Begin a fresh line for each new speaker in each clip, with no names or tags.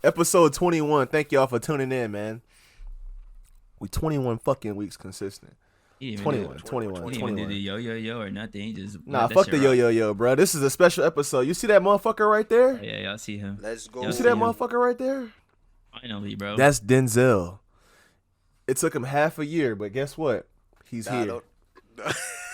Episode 21. Thank y'all for tuning in, man. We 21 fucking weeks consistent.
He didn't even do
21, 21,
he didn't even do
21.
the yo or nothing. He just
Nah,
let that
fuck
shit
the
rock.
yo, bro. This is a special episode. You see that motherfucker right
Oh,
there?
yeah, y'all see him.
Let's go.
You
Y'all
see that
him.
motherfucker right there?
Finally, bro.
That's Denzel. It took him half a year, but guess what? He's
Nah,
here.
don't-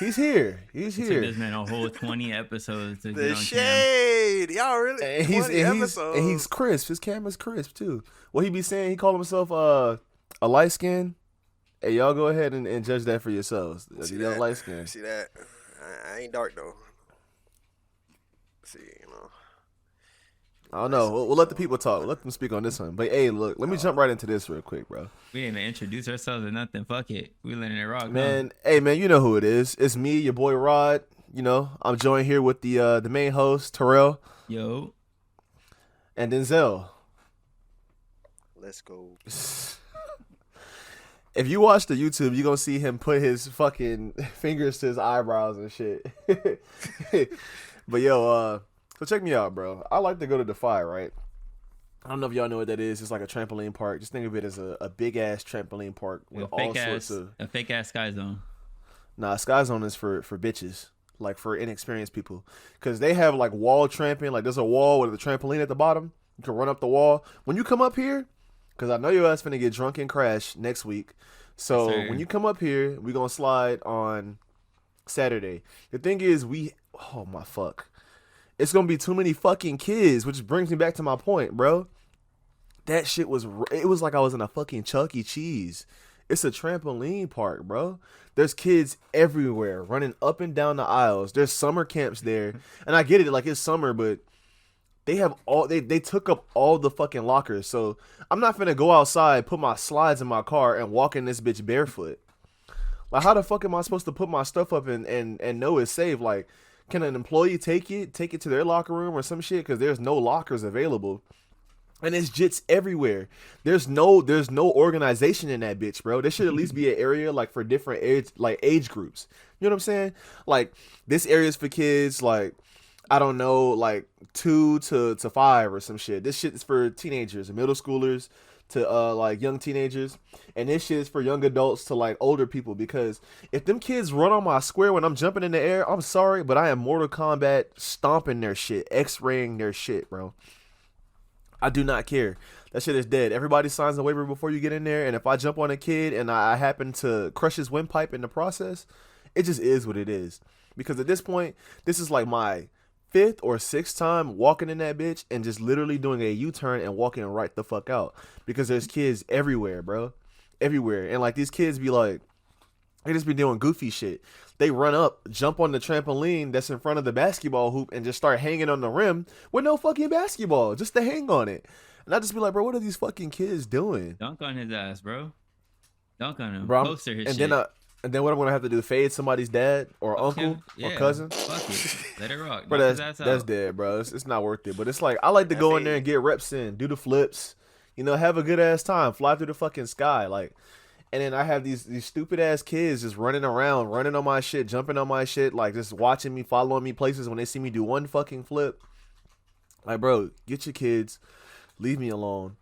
He's here. He's
It took
here.
this man a whole 20 episodes to get
The
on cam.
shade. Y'all really?
And he's,
20
and,
episodes.
and he's crisp. His camera's crisp too. What he be saying? He called himself a light skin. Hey, y'all go ahead and judge that for yourselves.
See
You got
that?
light skin.
See that? I ain't dark though. See,
I don't know. We'll let the people talk. Let them speak on this one. But hey, look, let me jump right into this real quick, bro.
We didn't even introduce ourselves or nothing. Fuck it. We letting it rock.
Man, hey man, you know who it is. It's me, your boy Rod. You know, I'm joined here with the main host, Terrell,
Yo.
and Denzel.
let's go.
If you watch the YouTube, you're gonna see him put his fucking fingers to his eyebrows and shit. But yo, so check me out, bro. I like to go to Defy, right? I don't know if y'all know what that is. It's like a trampoline park. Just think of it as a big ass trampoline park with all sorts of.
A fake ass Sky Zone.
Nah, Sky Zone is for bitches, like for inexperienced people, because they have like wall tramping. Like there's a wall with a trampoline at the bottom. You can run up the wall. When you come up here, because I know your ass finna get drunk and crash next week. So
Yes, sir.
when you come up here, we gonna slide on Saturday. The thing is, oh my fuck, it's gonna be too many fucking kids, which brings me back to my point, bro. That shit it was like I was in a fucking Chuck E. Cheese. It's a trampoline park, bro. There's kids everywhere running up and down the aisles. There's summer camps there. And I get it, like it's summer, but they have they took up all the fucking lockers. So I'm not finna go outside, put my slides in my car, and walk in this bitch barefoot. Like how the fuck am I supposed to put my stuff up and know it's safe? Like, can an employee take it to their locker room or some shit? Because there's no lockers available. And it's jits everywhere. There's no organization in that bitch, bro. There should at least be an area like for different age groups. You know what I'm saying? Like this area is for kids like I don't know, like 2 to 5 or some shit. This shit is for teenagers and middle schoolers to like young teenagers, and this shit is for young adults to like older people. Because if them kids run on my square when I'm jumping in the air, I'm sorry, but I am Mortal Kombat stomping their shit, X-raying their shit, bro. I do not care. That shit is dead. Everybody signs a waiver before you get in there, and if I jump on a kid and I happen to crush his windpipe in the process, it just is what it is. Because at this point, this is like my 5th or 6th time walking in that bitch and just literally doing a U-turn and walking right the fuck out. Because there's kids everywhere, bro. Everywhere. And like these kids be like, they just be doing goofy shit. They run up, jump on the trampoline that's in front of the basketball hoop and just start hanging on the rim with no fucking basketball, just to hang on it. And I just be like, bro, what are these fucking kids doing?
Dunk on his ass, bro. Dunk on him.
Bro,
Poster his
and
shit.
then what I'm gonna have to do? Fade somebody's dad or
Fuck
uncle
him.
or
Yeah,
cousin?
Fuck it. Let it rock.
Bro,
Knock his ass
that's
out.
dead, bro. It's not worth it. But it's like I like to go in there and get reps in, do the flips, have a good ass time, fly through the fucking sky, like. And then I have these stupid ass kids just running around, running on my shit, jumping on my shit, like just watching me, following me places when they see me do one fucking flip. Like, bro, get your kids, leave me alone.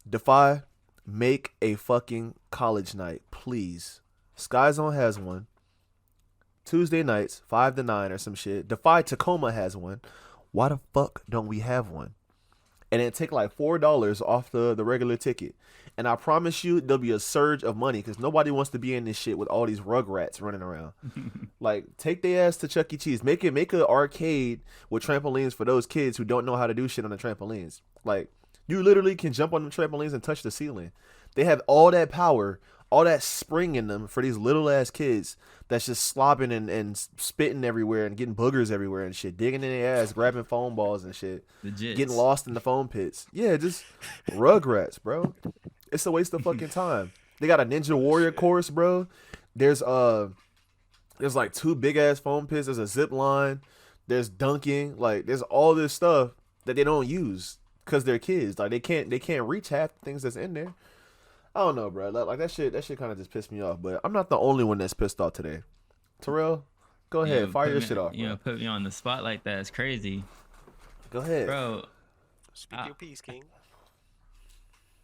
Defy, make a fucking college night, please. Sky Zone has one. Tuesday nights, 5 to 9 or some shit. Defy Tacoma has one. Why the fuck don't we have one? And it take like $4 off the regular ticket. And I promise you, there'll be a surge of money because nobody wants to be in this shit with all these rugrats running around. Like, take their ass to Chuck E. Cheese. Make an arcade with trampolines for those kids who don't know how to do shit on the trampolines. Like, you literally can jump on the trampolines and touch the ceiling. They have all that power, all that spring in them for these little ass kids that's just slobbing and spitting everywhere and getting boogers everywhere and shit, digging in their ass, grabbing foam balls and shit,
Legit.
getting lost in the foam pits. Yeah, just rugrats, bro. It's a waste of fucking time. They got a Ninja Warrior course, bro. There's like 2 big ass foam pits. There's a zip line. There's dunking. Like there's all this stuff that they don't use because they're kids. Like they can't reach half the things that's in there. I don't know, bro. Like that shit kind of just pissed me off. But I'm not the only one that's pissed off today. Terrell, go ahead, fire your shit off.
You
Bro.
know, put me on the spot like that. It's crazy,
Go ahead.
bro.
Speak your piece, King.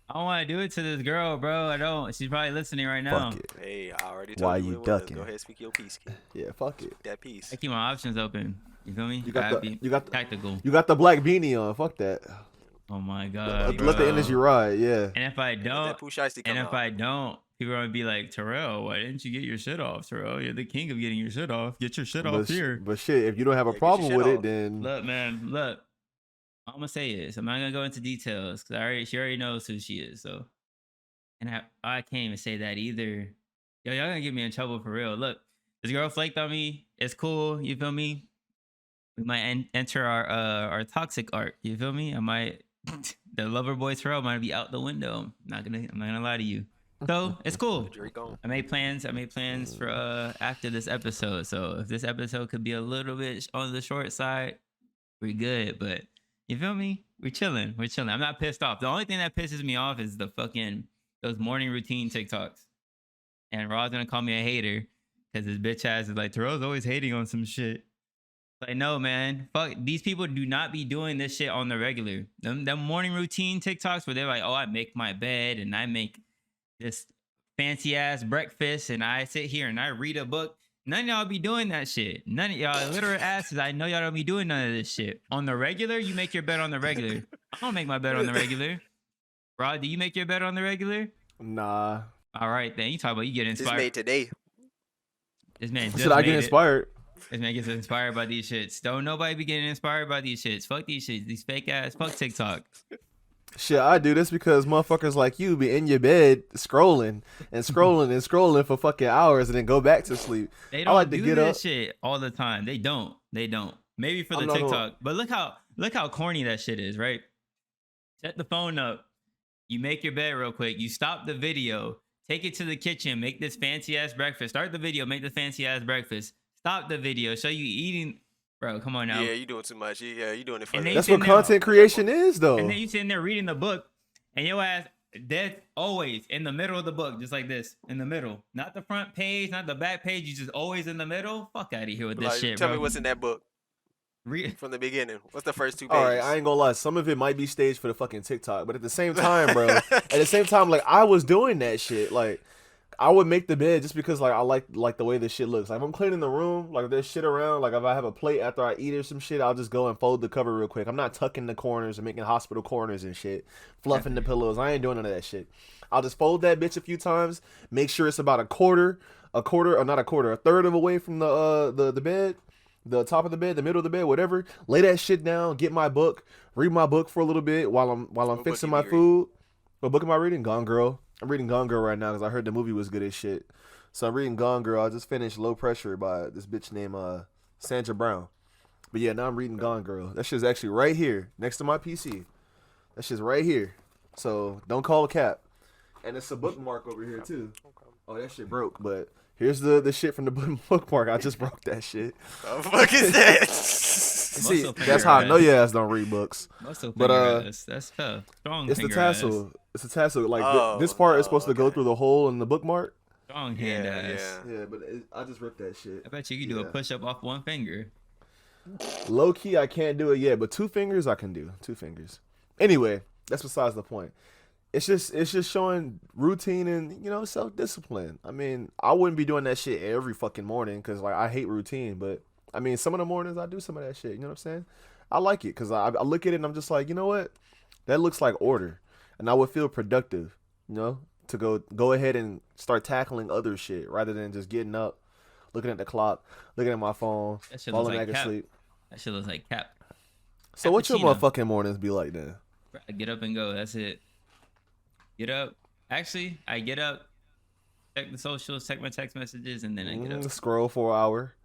I don't want to do it to this girl, bro. I don't. She's probably listening right now.
Fuck it.
Hey, I already
Why
told you
you
what it was.
ducking?
Go ahead, speak your piece, kid.
Yeah, fuck it.
That piece.
I keep my options open. You feel me?
You got
Gotta
the
be
you got the,
tactical.
you got the black beanie on. Fuck that.
Oh my god.
Let the
bro.
energy ride. Yeah.
And if I
Let
don't,
that Pooh Shiesty come
and if
out.
I don't, people are gonna be like, Terrell, why didn't you get your shit off, Terrell? You're the king of getting your shit off. Get your shit off here.
But shit, if you don't have a
Yeah, get your
problem
shit
with it,
off.
then
Look, man, look. I'm gonna say this. I'm not gonna go into details because she already knows who she is. So, and I can't even say that either. Yo, y'all gonna get me in trouble for real. Look, this girl flaked on me. It's cool. You feel me? We might enter our toxic arc. You feel me? I might the lover boy Terrell might be out the window. I'm not gonna lie to you. So it's cool.
Drake on.
I made plans for after this episode. So if this episode could be a little bit on the short side, we're good. But you feel me? We're chilling. I'm not pissed off. The only thing that pisses me off is the fucking those morning routine TikToks. And Rod's gonna call me a hater because his bitch ass is like, Terrell's always hating on some shit. Like, no, man. Fuck, these people do not be doing this shit on the regular. Them morning routine TikToks where they're like, oh, I make my bed and I make this fancy ass breakfast and I sit here and I read a book. None of y'all be doing that shit. None of y'all literal asses. I know y'all don't be doing none of this shit. On the regular, you make your bed on the regular. I don't make my bed on the regular. Rod, do you make your bed on the regular?
nah.
All right, then. You talk about you get
This
inspired.
made today.
This man just
Should I
made
get
it.
inspired?
This man gets inspired by these shits. Don't nobody be getting inspired by these shits. Fuck these shits. These fake ass. Fuck TikTok.
Shit, I do this because motherfuckers like you be in your bed scrolling and scrolling and scrolling for fucking hours and then go back to sleep.
They
I
don't
like to
do
get
this
up.
shit all the time. They don't. Maybe for the
I'm not gonna-
TikTok. But look how corny that shit is, right? Set the phone up. You make your bed real quick. You stop the video. Take it to the kitchen. Make this fancy ass breakfast. Start the video. Make the fancy ass breakfast. Stop the video. Show you eating. Bro, come on now.
Yeah, you doing too much. Yeah, you doing it for
And
the-
they
That's
sitting
what
there-
content creation is, though.
And then you sitting there reading the book, and your ass dead always in the middle of the book, just like this, in the middle. Not the front page, not the back page. You just always in the middle. Fuck out of here with this
Like,
shit,
tell
bro.
me what's in that book
Read-
from the beginning. What's the first 2 pages?
All right, I ain't gonna lie. Some of it might be staged for the fucking TikTok, but at the same time, bro, at the same time, like I was doing that shit. Like I would make the bed just because like I like the way this shit looks. Like if I'm cleaning the room, like if there's shit around, like if I have a plate after I eat or some shit, I'll just go and fold the cover real quick. I'm not tucking the corners and making hospital corners and shit, fluffing the pillows. I ain't doing none of that shit. I'll just fold that bitch a few times, make sure it's about a third of a way from the bed. The top of the bed, the middle of the bed, whatever. Lay that shit down. Get my book. Read my book for a little bit while I'm
book
fixing
you
my
be
food. What book am I reading? Gone Girl. I'm reading Gone Girl right now because I heard the movie was good as shit. So I'm reading Gone Girl. I just finished Low Pressure by this bitch named Sandra Brown. But yeah, now I'm reading Gone Girl. That shit's actually right here next to my PC. That shit's right here. So don't call a cap. And it's a bookmark over here too. Oh, that shit broke, but here's the shit from the bookmark. I just broke that shit.
The fuck is that?
See,
Muscle
that's how I
finger
know
ass.
your ass don't read books.
Muscle
But,
finger ass. That's tough. Strong
It's the
finger ass.
tassel. It's the tassel. Like
Oh,
this part is supposed to go
okay.
through the hole in the bookmark.
Strong hand
Yeah,
ass.
yeah.
Yeah, but I just ripped that shit.
I bet you could do a
Yeah.
push up off one finger.
Low key, I can't do it yet, but 2 fingers I can do. 2 fingers. Anyway, that's besides the point. It's just showing routine and self discipline. I mean, I wouldn't be doing that shit every fucking morning because like I hate routine, but I mean some of the mornings I do some of that shit. You know what I'm saying? I like it because I look at it and I'm just like, you know what? That looks like order, and I would feel productive. To go ahead and start tackling other shit rather than just getting up, looking at the clock, looking at my phone,
That shit looks
falling
like
back
Cap.
asleep.
That shit looks like Cap.
So what your
Cappuccino.
motherfucking mornings be like then?
I get up and go. That's it. Get up. Actually, I get up, check the socials, check my text messages, and then I get up.
Scroll for an hour.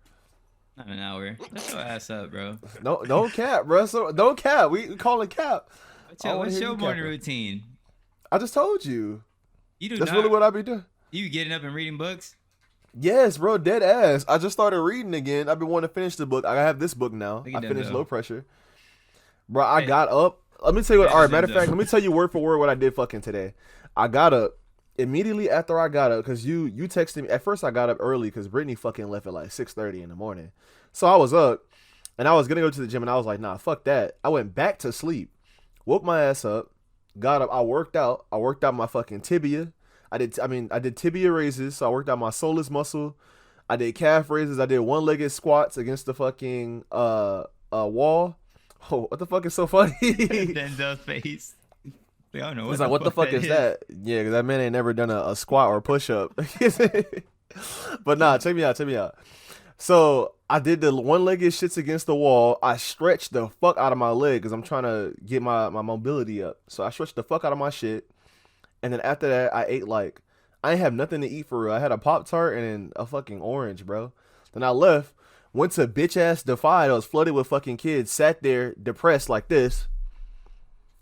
Not an hour. Shut your ass up, bro.
No, don't cap, bro. So don't cap. We call it cap.
What's your morning
capping.
routine?
I just told you.
You do
That's
not.
really what I be doing.
You getting up and reading books?
Yes, bro. Dead ass. I just started reading again. I've been wanting to finish the book. I have this book now.
Look at
I
that,
finished
though.
Low Pressure. Bro, I
Hey.
got up. Let me tell you what.
Hey,
All right, matter of
Zenzo.
fact, let me tell you word for word what I did fucking today. I got up immediately after I got up because you texted me. At first, I got up early because Brittany fucking left at like 6:30 in the morning. So I was up and I was gonna go to the gym and I was like, nah, fuck that. I went back to sleep, woke my ass up, got up. I worked out. I worked out my fucking tibia. I did tibia raises. So I worked out my soleus muscle. I did calf raises. I did one-legged squats against the fucking wall. Oh, what the fuck is so funny?
Denzel's face. I don't know.
It's like, what the fuck is that? Yeah, because that man ain't never done a squat or a push up. But nah, check me out. So I did the one-legged shits against the wall. I stretched the fuck out of my leg because I'm trying to get my mobility up. So I stretched the fuck out of my shit. And then after that, I ate like, I ain't have nothing to eat for real. I had a Pop-Tart and a fucking orange, bro. Then I left, went to bitch-ass Defy that was flooded with fucking kids, sat there depressed like this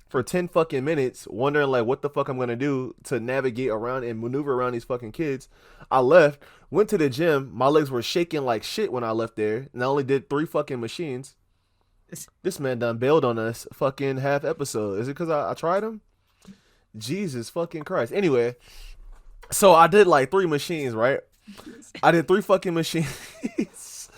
for 10 fucking minutes, wondering like what the fuck I'm gonna do to navigate around and maneuver around these fucking kids. I left, went to the gym. My legs were shaking like shit when I left there, and I only did 3 fucking machines. This man done bailed on us fucking half episode. Is it because I tried him? Jesus fucking Christ. Anyway, so I did like 3 machines, right? I did 3 fucking machines.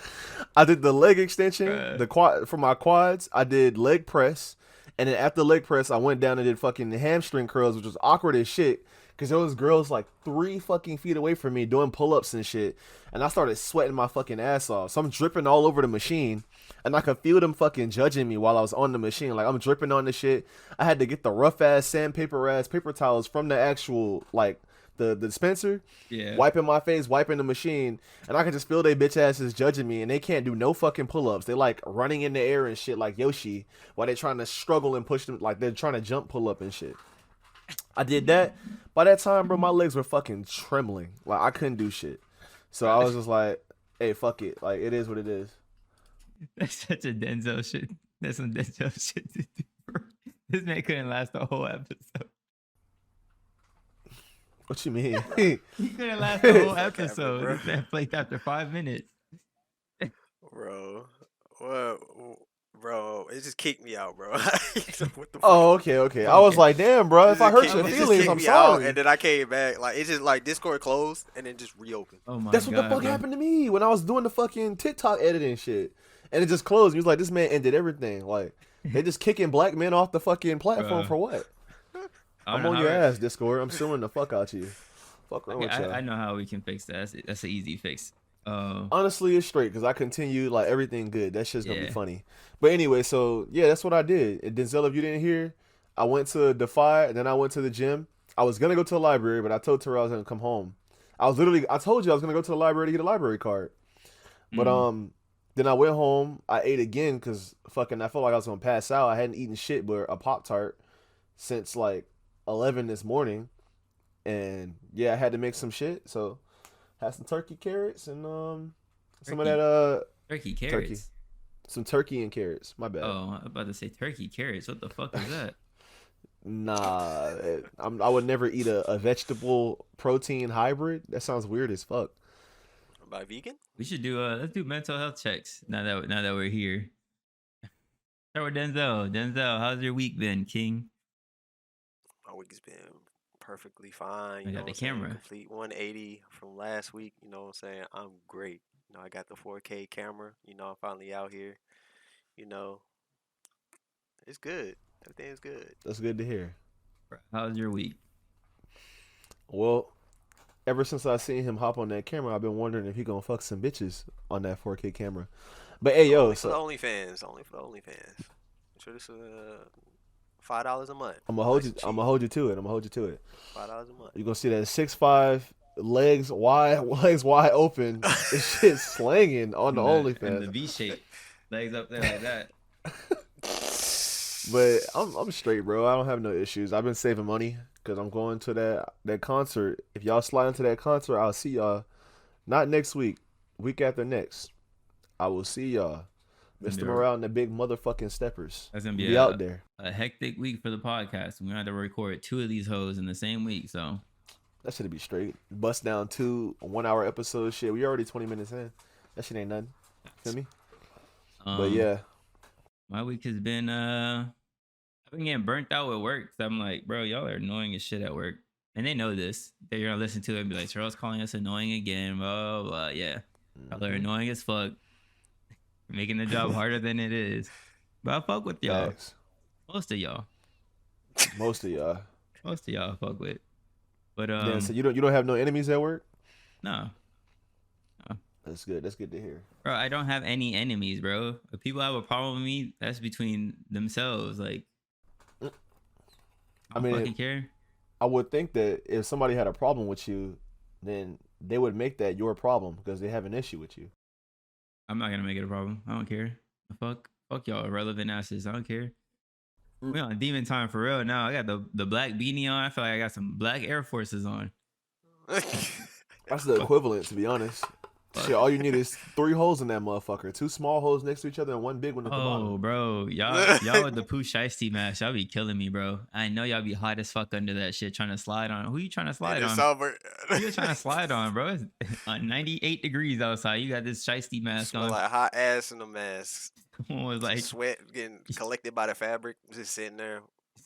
I did the leg extension, the quad for my quads. I did leg press. And then after leg press, I went down and did fucking hamstring curls, which was awkward as shit. Because there was girls like 3 fucking feet away from me doing pull-ups and shit. And I started sweating my fucking ass off. So I'm dripping all over the machine. And I could feel them fucking judging me while I was on the machine. Like, I'm dripping on the shit. I had to get the rough-ass sandpaper-ass paper towels from the actual, like, the dispenser.
Yeah.
Wiping my face, wiping the machine. And I could just feel they bitch asses judging me. And they can't do no fucking pull-ups. They, like, running in the air and shit like Yoshi. While they trying to struggle and push them. Like, they're trying to jump pull-up and shit. I did that. By that time, bro, my legs were fucking trembling. Like, I couldn't do shit. So I was just like, hey, fuck it. Like, it is what it is.
That's such a Denzel shit. That's some Denzel shit to do. Bro. This man couldn't last the whole episode.
What you mean?
He couldn't last the whole
Fuck happened,
episode.
bro?
This man flaked after 5 minutes.
Bro, what? Bro, it just kicked me out, bro. What the fuck?
Oh, okay. I was like, damn, bro. If I hurt
It
your
just
feelings,
kicked
I'm
me out,
sorry.
and then I came back. Like, it just like Discord closed and then just reopened.
Oh my
That's what
god.
the fuck
bro.
happened to me when I was doing the fucking TikTok editing shit. And it just closed. He was like, this man ended everything. Like, they just kicking black men off the fucking platform
Bruh.
for what?
I don't
I'm
know
on
how
your
it-
ass, Discord. I'm suing the fuck out you. Fuck wrong
Okay,
with y'all.
I know how we can fix that. That's an easy fix.
Honestly, it's straight because I continue like everything good. That shit's gonna be
Yeah.
funny. But anyway, so yeah, that's what I did. And Denzel, if you didn't hear, I went to Defy, and then I went to the gym. I was gonna go to the library, but I told Terrell I was gonna come home. I told you I was gonna go to the library to get a library card. But then I went home. I ate again because fucking I felt like I was gonna pass out. I hadn't eaten shit but a Pop-Tart since like 11 this morning, and yeah, I had to make some shit. So had some turkey carrots and some of
Turkey.
that
turkey carrots.
some turkey and carrots. My bad.
Oh, I'm about to say turkey carrots. What the fuck is that?
Nah, I would never eat a vegetable protein hybrid. That sounds weird as fuck.
By vegan?
We should do let's do mental health checks now that we're here. Start with Denzel. Denzel, how's your week been, King?
My week has been perfectly fine.
I
You
got
know
the
what I'm saying?
camera.
Complete 180 from last week. You know what I'm saying? I'm great. You know, I got the 4K camera. You know, I'm finally out here. You know, it's good. Everything is good.
That's good to hear.
How's your week?
Well, ever since I seen him hop on that camera, I've been wondering if he gonna fuck some bitches on that 4K camera. But hey, yo,
Only for the
so
OnlyFans. Only for the OnlyFans. I'm sure this is $5 a month.
I'm gonna hold
Nice
you.
and
I'm
cheap.
gonna hold you to it.
$5 a month.
You gonna see that 6'5", legs wide open. This shit slanging on the
And the
OnlyFans.
V shape, legs up there like that.
But I'm straight, bro. I don't have no issues. I've been saving money because I'm going to that concert. If y'all slide into that concert, I'll see y'all. Not next week, week after next. I will see y'all. Mr.
Yeah.
Morale and the big motherfucking steppers.
That's gonna
Be
be
out there.
a hectic week for the podcast. We're gonna have to record 2 of these hoes in the same week. So
That should be straight. Bust down 2 1-hour episodes. Shit, we already 20 minutes in. That shit ain't nothing. Feel me? But yeah.
my week has been I've been getting burnt out with work. So I'm like, bro, y'all are annoying as shit at work, and they know this. They're gonna listen to it and be like, Charles calling us annoying again. Blah blah, blah. Yeah, y'all are annoying as fuck, making the job harder than it is. But I fuck with y'all,
Facts.
most of y'all.
Most of y'all.
Most of y'all fuck with. But
Yeah, so you don't have no enemies at work?
no,
That's good. That's good to hear.
bro, I don't have any enemies, bro. If people have a problem with me, that's between themselves. Like, I don't fucking care.
I would think that if somebody had a problem with you, then they would make that your problem because they have an issue with you.
I'm not gonna make it a problem. I don't care. Fuck y'all irrelevant asses. I don't care. We on demon time for real now. I got the black beanie on. I feel like I got some black Air Forces on.
That's the equivalent, to be honest. Shit, all you need is 3 holes in that motherfucker. 2 small holes next to each other and 1 big one at the bottom.
Oh, bro, y'all with the Pooh Shiesty mask, y'all be killing me, bro. I know y'all be hot as fuck under that shit, trying to slide on. Who you trying to slide on? Who you trying to slide on, bro? It's 98 degrees outside. You got this Shiesty mask
Smell
on.
like hot ass in the mask.
Someone was like,
Sweat getting collected by the fabric, just sitting there.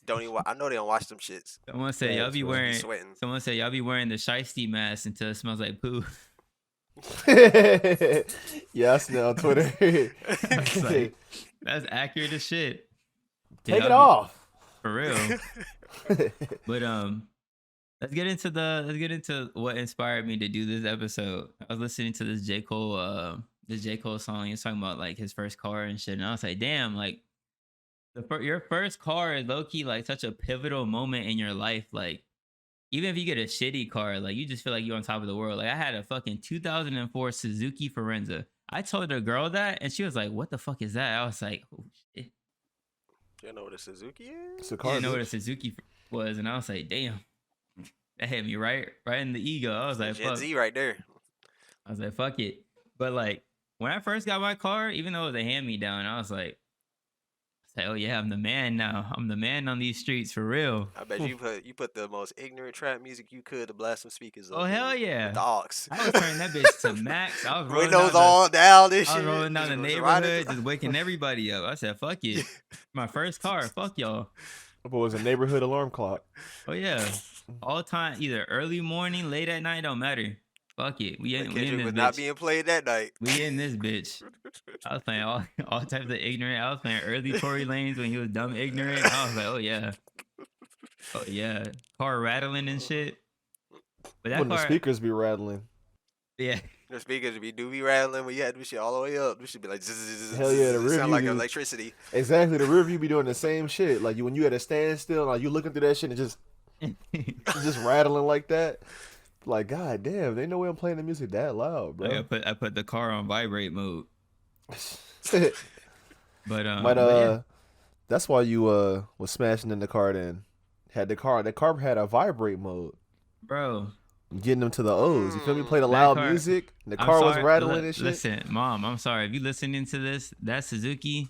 Don't even. I know they don't wash them shits.
someone said
Yeah,
y'all be
it's
wearing.
sweating.
Someone said y'all be wearing the Shiesty mask until it smells like poo.
Yeah, I seen that on Twitter.
It's like, that's accurate as shit.
Take
Y'all
it off.
for real. But let's get into what inspired me to do this episode. I was listening to this J. Cole song. He was talking about like his first car and shit, and I was like, damn, like your first car is low key like such a pivotal moment in your life. Like, even if you get a shitty car, like you just feel like you're on top of the world. Like I had a fucking 2004 Suzuki Forenza. I told a girl that, and she was like, "What the fuck is that?" I was like, "Oh shit."
You know what a Suzuki is?
It's a
I
car.
didn't know what a
bitch.
Suzuki was, and I was like, "Damn." That hit me right in the ego. I was like,
Gen
"Fuck."
Z right there.
I was like, "Fuck it." But like when I first got my car, even though it was a hand me down, I was like, "Oh yeah, I'm the man now. I'm the man on these streets for real."
I bet you put the most ignorant trap music you could to blast some speakers up.
Oh hell
with
yeah!
the aux.
I was turning that bitch to max. I was rolling
Windows
down
all down. This
I
shit.
was rolling down the
Just riding
neighborhood,
through-
just waking everybody up. I said, "Fuck it." My first car. Fuck y'all.
It was a neighborhood alarm clock.
Oh yeah. All time, either early morning, late at night, don't matter. Fuck it. We in
Kendrick
this
was not
bitch.
being played that night.
We in this bitch. I was playing all types of ignorant. I was playing early Tory Lanez when he was dumb ignorant. I was like, oh yeah. Oh yeah. Car rattling and shit. But that
When the
car,
speakers be rattling.
yeah.
The speakers do be rattling when you had this shit all the way up. This should be like zzz,
Hell yeah, the rear
sound
view
like
do.
electricity.
Exactly. The rear view be doing the same shit. Like when you at a standstill, like you looking through that shit and it's just rattling like that. Like, god damn, they know we I'm playing the music that loud, bro.
Like I put the car on vibrate mode. But
But
yeah.
that's why you was smashing in the car then. The car had a vibrate mode.
Bro.
Getting them to the O's. You feel me? Play the
That
loud
car-
music. The
I'm
car was
sorry,
rattling and shit.
Listen, Mom, I'm sorry. If you listening to this, that Suzuki,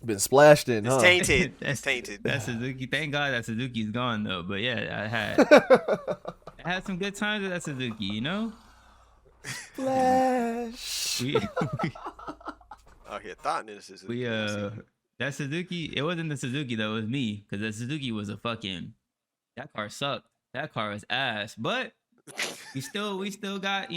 Been splashed in,
It's
huh?
tainted.
That's-
It's tainted.
that Suzuki. Thank God that Suzuki's gone though. But yeah, I had some good times with that Suzuki. You know,
Flash.
we
Out here thought this is
we that Suzuki. It wasn't the Suzuki though. It was me because the Suzuki was that car sucked. That car was ass. But we still got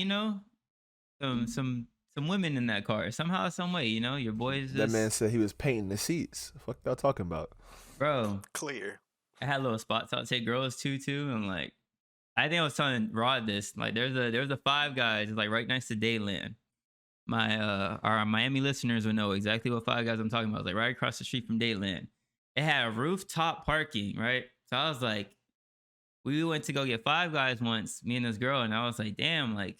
some women in that car somehow, some way. Your boys.
That
Just,
man said he was painting the seats. Fuck y'all talking about?
bro.
clear.
I had little spots I'll take girls to too, and like I think I was telling Rod this. Like there's a Five Guys like right next to Dayland. Our Miami listeners will know exactly what Five Guys I'm talking about. It was, like right across the street from Dayland. It had rooftop parking, right? So I was like, we went to go get Five Guys once, me and this girl, and I was like, damn, like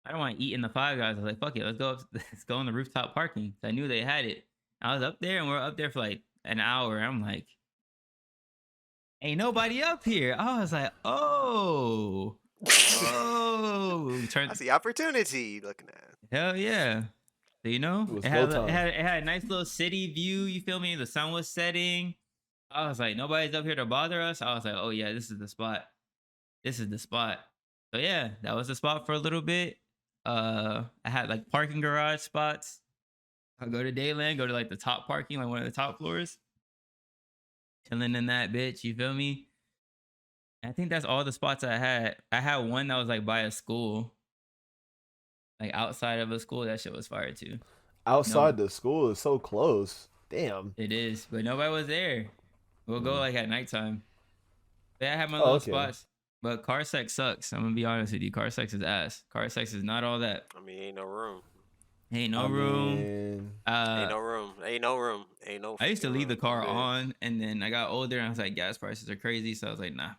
I don't want to eat in the Five Guys. I was like, fuck it, let's go on the rooftop parking. So I knew they had it. I was up there, and we're up there for like an hour. I'm like, ain't nobody up here. I was like, oh,
I see opportunity looking at.
hell yeah. So,
It was
it had,
go time.
it had a nice little city view. You feel me? The sun was setting. I was like, nobody's up here to bother us. I was like, oh yeah, this is the spot. This is the spot. So yeah, that was the spot for a little bit. I had like parking garage spots. I go to Dayland, go to like the top parking, like one of the top floors. Chilling in that bitch, you feel me? I think that's all the spots I had. I had one that was like by a school. Like outside of a school, that shit was fire too.
Outside the school is so close. Damn.
It is, but nobody was there. We'll go like at nighttime. Yeah, I had my
Oh,
little
okay.
spots, but car sex sucks. I'm gonna be honest with you. Car sex is ass. Car sex is not all that.
I mean, ain't no room.
Ain't no
I
room.
mean,
Ain't no room. Ain't no room. Ain't no.
I used to
fucking
leave the
room.
car
I'm good.
on, and then I got older, and I was like, gas prices are crazy, so I was like, nah,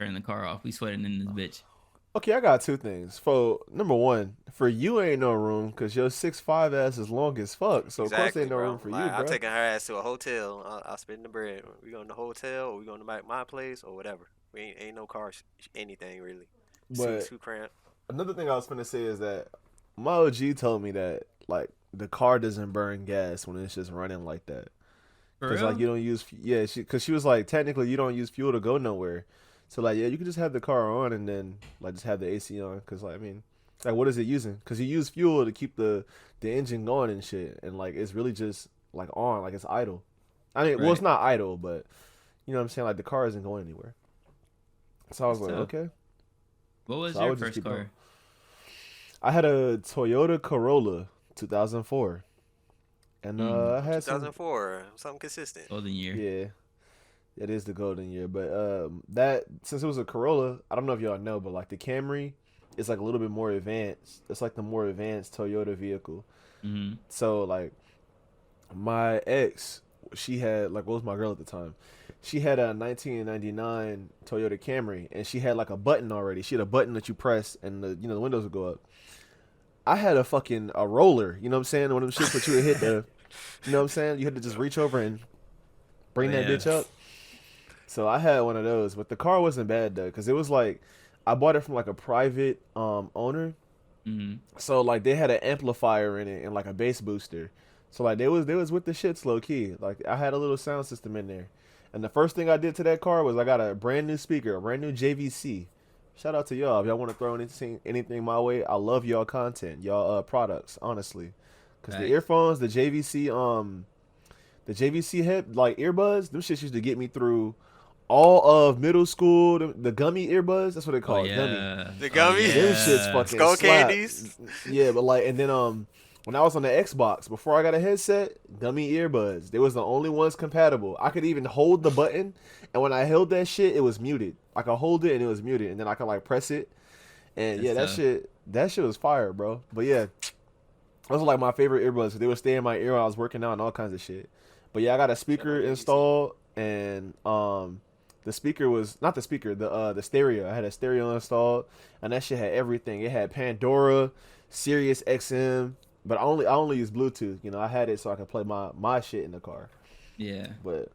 turn the car off. We sweating in this bitch.
okay, I got two things. For number one, for you ain't no room because your 6'5" ass is long as fuck. So of course
Exactly,
ain't no
bro.
room for
Like,
you,
I'm
bro.
taking her ass to a hotel. I'll spend the bread. We going to the hotel, or we going to my place, or whatever. We ain't no car, anything really.
But
Too cramped.
another thing I was gonna say is that my OG told me that like the car doesn't burn gas when it's just running like that.
For
Because
real?
like you don't use because she was like technically you don't use fuel to go nowhere. So like yeah, you can just have the car on and then like just have the AC on. Because like I mean, like what is it using? Because you use fuel to keep the engine going and shit, and like it's really just like on, like it's idle. I mean, well it's
Right.
not idle, but you know what I'm saying. Like the car isn't going anywhere. So I was
That's
like,
tough.
okay.
What was
So I
your
would just
first
keep
car?
going. I had a Toyota Corolla 2004, and I had some
2004, something consistent.
Golden year.
yeah. It is the golden year, but that since it was a Corolla, I don't know if y'all know, but like the Camry is like a little bit more advanced. It's like the more advanced Toyota vehicle.
Mm-hmm.
So like my ex, she had like what was my girl at the time? She had a 1999 Toyota Camry, and she had like a button already. She had a button that you press, and the windows would go up. I had a fucking a roller. You know what I'm saying? One of them shits that you would hit the. You know what I'm saying? You had to just reach over and bring that
yeah.
bitch up. So I had one of those, but the car wasn't bad though, because it was like I bought it from like a private owner.
Mm-hmm.
So like they had an amplifier in it and like a bass booster. So like they was with the shits low key. Like I had a little sound system in there. And the first thing I did to that car was I got a brand new speaker, a brand new JVC. Shout out to y'all if y'all want to throw anything my way. I love y'all content, y'all products, honestly. Cause the
Right.
earphones, the JVC head like earbuds, them shits used to get me through all of middle school. The gummy earbuds, that's what they
Oh
call it, gummy.
yeah.
The
Oh,
gummy?
Them shits
yeah.
fucking
Skull
slap.
candies?
Yeah, but like, and then when I was on the Xbox before I got a headset, gummy earbuds. They was the only ones compatible. I could even hold the button, and when I held that shit, it was muted. I could hold it and it was muted, and then I could like press it, and yeah,
That's
that shit was fire, bro. But yeah, those are like my favorite earbuds. They would stay in my ear while I was working out and all kinds of shit. But yeah, I got a speaker
JVC.
installed, and the speaker was not the speaker, the stereo. I had a stereo installed, and that shit had everything. It had Pandora, Sirius XM, but I only use Bluetooth. You know, I had it so I could play my shit in the car.
Yeah.
But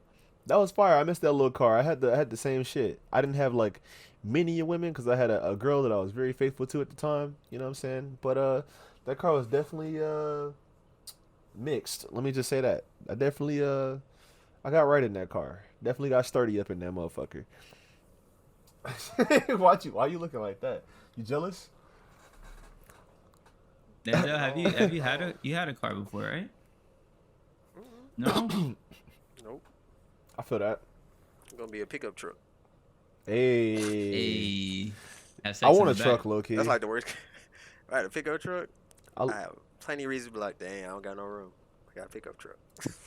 that was fire. I missed that little car. I had the same shit. I didn't have like many women because I had a girl that I was very faithful to at the time. You know what I'm saying? But that car was definitely mixed. Let me just say that. I definitely I got right in that car. Definitely got sturdy up in that motherfucker. Why you looking like that? You jealous?
Denzel, have you had a car before, right? No.
Nope.
I feel that.
It's gonna be a pickup truck.
Hey.
Hey. Have sex
I
in
want a
the
truck,
back.
low key.
That's like the worst. Right, a pickup truck.
I,
I have plenty of reasons to be like, dang, I don't got no room. I got a pickup truck.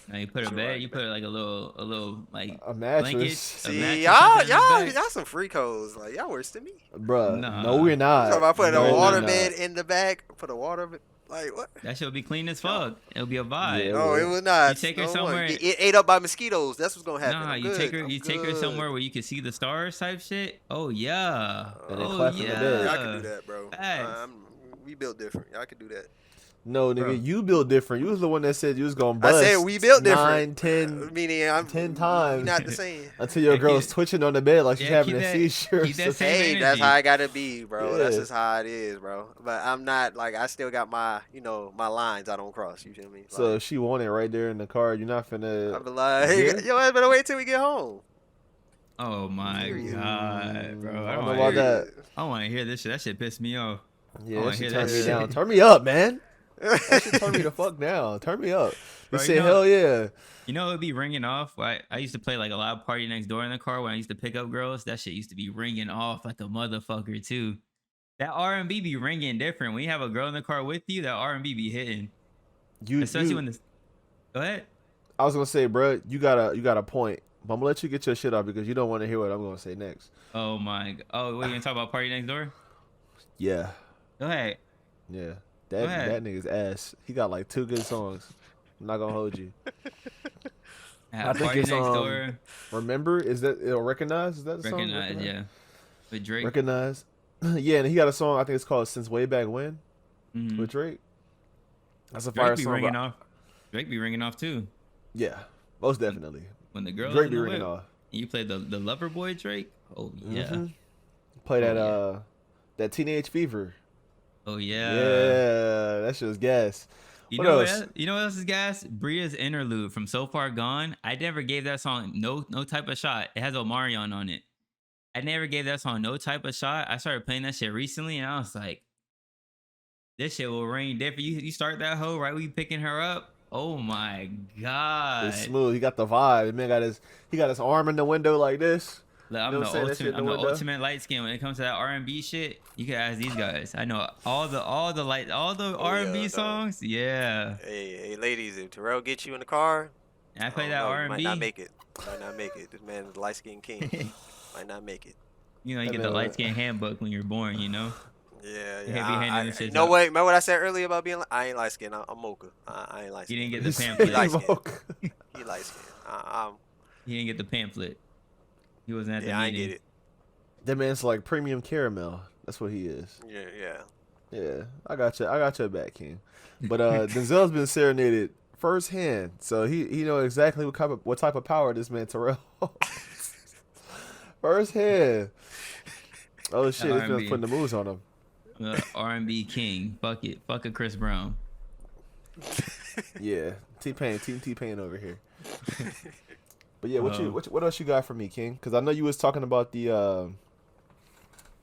Now you put a
Sure,
bed.
right.
You put like a little like
a mattress.
blanket.
See,
mattress
y'all,
something in the
y'all,
back.
y'all some freakos. Like y'all worse than me.
Bruh,
Nah.
no, we're not.
So if I put
No,
a
we're
water
not.
bed in the back, put a water, like what?
That shit will be clean as fuck. It'll be a vibe.
Yeah. It
No, it
will.
was not.
You take her
No one.
somewhere-
It ate up by mosquitoes. That's what's gonna happen.
Nah,
I'm
you
good.
take her.
I'm
You take her
good.
somewhere where you can see the stars type shit. Oh yeah.
And then
Oh
clap in the
yeah.
bed.
Y'all can do that, bro.
Facts.
We built different. Y'all can do that.
No, nigga,
Bro.
you built different. You was the one that said you was gonna bust.
I said we built
9,
different.
10,
Meaning I'm
10 times.
We not the same.
until your
Yeah,
girl's
keep-
twitching on the bed like she's
yeah,
having
keep
a
that-
seizure.
keep that same
Hey, that's
energy.
how I gotta be, bro. That's
Yeah.
just how it is, bro. But I'm not like I still got my, my lines I don't cross. You feel me?
So
Like,
if she want it right there in the car, you're not
I
finna.
be like,
Yeah?
yo, I better wait till we get home.
Oh my
Period.
god, bro.
I
I
don't
don't
know
want
about
to hear.
that.
Period.
I don't want to hear this shit. That shit pissed me off.
Yeah,
Oh,
that
I
shit
hear
turn
that
me
shit.
down. Turn me up, man. That shit turn me the fuck down. Turn me up. You
Bro,
say
you know-
hell yeah.
You know, it'd be ringing off. I used to play like a loud party next door in the car when I used to pick up girls. That shit used to be ringing off like a motherfucker too. That R&B be ringing different. When you have a girl in the car with you, that R&B be hitting.
You
Especially
you,
when the. Go ahead.
I was gonna say, bro, you got a point. But I'm gonna let you get your shit off because you don't want to hear what I'm gonna say next.
Oh my. Oh, we're gonna talk about Party Next Door.
Yeah,
Go ahead.
yeah.
Go ahead.
That nigga's ass. He got like 2 good songs. I'm not gonna hold you. I think
Party
it's,
Next Door.
Remember? Is that Recognize? Is that the song?
Recognize, yeah. With Drake.
Recognize. Yeah, and he got a song. I think it's called "Since Way Back When"
Mhm.
with Drake. That's a fire
Drake be
song.
ringing
but-
off. Drake be ringing off too.
Yeah, most definitely.
When the girls
Drake
in
be
the
ringing
whip,
off.
you play the Lover Boy Drake. Oh yeah.
Mhm. Play that
Oh,
that Teenage Fever.
Oh yeah.
Yeah, that shit was gas.
You
What
know
else?
what? You know what else is gas? Bria's interlude from So Far Gone. I never gave that song no type of shot. It has Omarion on it. I never gave that song no type of shot. I started playing that shit recently, and I was like, this shit will ring different. You start that hoe right when you picking her up. Oh my god.
It's smooth. He got the vibe. The man got his arm in the window like this.
Look, I'm
You know
the
what I'm saying? That shit
ultimate.
in
I'm
the
the
window.
ultimate light skin when it comes to that R&B shit. You can ask these guys. I know all the R&B
yeah,
songs. Yeah,
Hey, ladies, if Terrell gets you in the car,
and I play
don't
that
know, you
R&B.
might not make it. Might not make it. This man is light skinned king. Might not make it.
You know, you
That
get the
man-
light skin handbook when you're born. You know.
Yeah,
Heavy
yeah.
handed and shit,
You know
so-
what? Remember what I said earlier about being? I ain't light skinned. I'm mocha. I ain't light
You
skinned.
didn't get the
He
pamphlet.
light skinned.
Smoke.
He light skinned. I'm
He didn't get the pamphlet. He wasn't at the
Yeah, I ain't
meeting.
get it.
That man's like premium caramel. That's what he is.
Yeah.
Yeah, I got your back, King. But Denzel's been serenaded firsthand, so he know exactly what type of power this man Terrell. Firsthand. Oh shit, this
R&B.
man's putting the moves on him.
R&B king. Fuck it. Fuck a Chris Brown.
Yeah, T-Pain, Team T-Pain over here. But yeah, what
Um,
what else you got for me, King? Because I know you was talking about the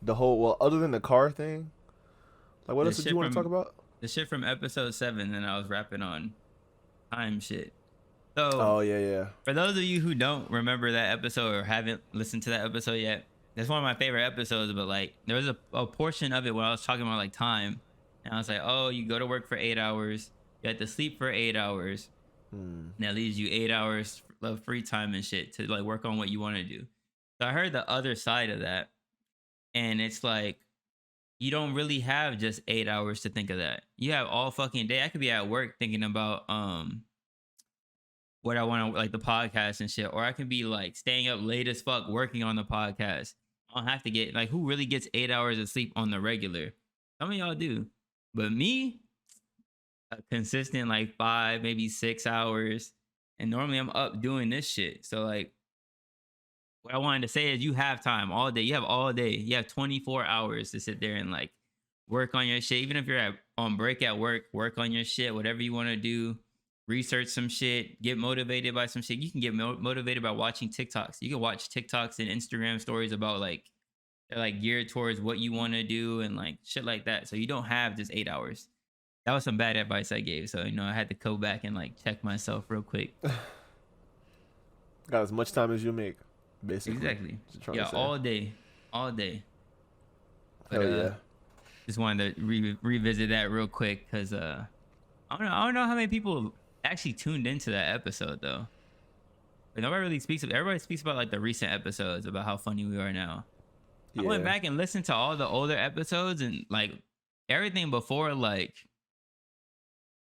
whole, well, other than the car thing, like what
The
else did
shit
you want to
from-
talk about?
The shit from episode 7, and I was rapping on time shit. So
Oh yeah.
for those of you who don't remember that episode or haven't listened to that episode yet, that's one of my favorite episodes. But like, there was a portion of it where I was talking about like time, and I was like, oh, you go to work for 8 hours, you have to sleep for 8 hours, and that leaves you 8 hours of free time and shit to like work on what you want to do. So I heard the other side of that, and it's like, you don't really have just 8 hours to think of that. You have all fucking day. I could be at work thinking about what I want to, like the podcast and shit, or I can be like staying up late as fuck working on the podcast. I don't have to get, like, who really gets 8 hours of sleep on the regular? Some of y'all do, but me, a consistent like 5, maybe 6 hours, and normally I'm up doing this shit. So like, what I wanted to say is, you have time all day. You have all day. You have 24 hours to sit there and like work on your shit. Even if you're on break at work, work on your shit, whatever you want to do. Research some shit, get motivated by some shit. You can get motivated by watching TikToks. You can watch TikToks and Instagram stories about like, they're like geared towards what you want to do and like shit like that. So you don't have just 8 hours. That was some bad advice I gave. So, you know, I had to go back and like check myself real quick.
Got as much time as you make, basically.
Exactly.
What you're trying
Yeah,
to say.
all day.
Hell yeah.
Just wanted to revisit that real quick because I don't know how many people actually tuned into that episode though. But nobody really speaks. Everybody speaks about like the recent episodes about how funny we are now. I went
Yeah.
back and listened to all the older episodes and like everything before like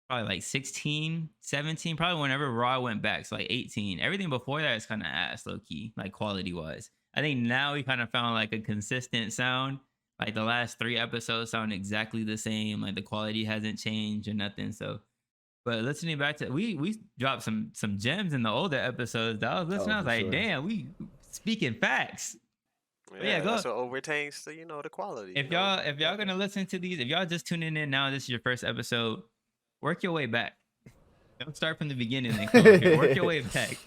probably like 16, 17, probably whenever Raw went back, so like 18. Everything before that is kind of ass, low key, like quality wise. I think now we kind of found like a consistent sound. Like the last 3 episodes sound exactly the same. Like the quality hasn't changed or nothing. So, but listening back to, we dropped some gems in the older episodes that I was listening. I was
for
like,
sure.
damn, we speaking facts. Yeah, go-
That's what overtains the, the quality.
If y'all gonna listen to these, if y'all just tuning in now, this is your first episode, work your way back. Don't start from the beginning and come up here. Work your way back.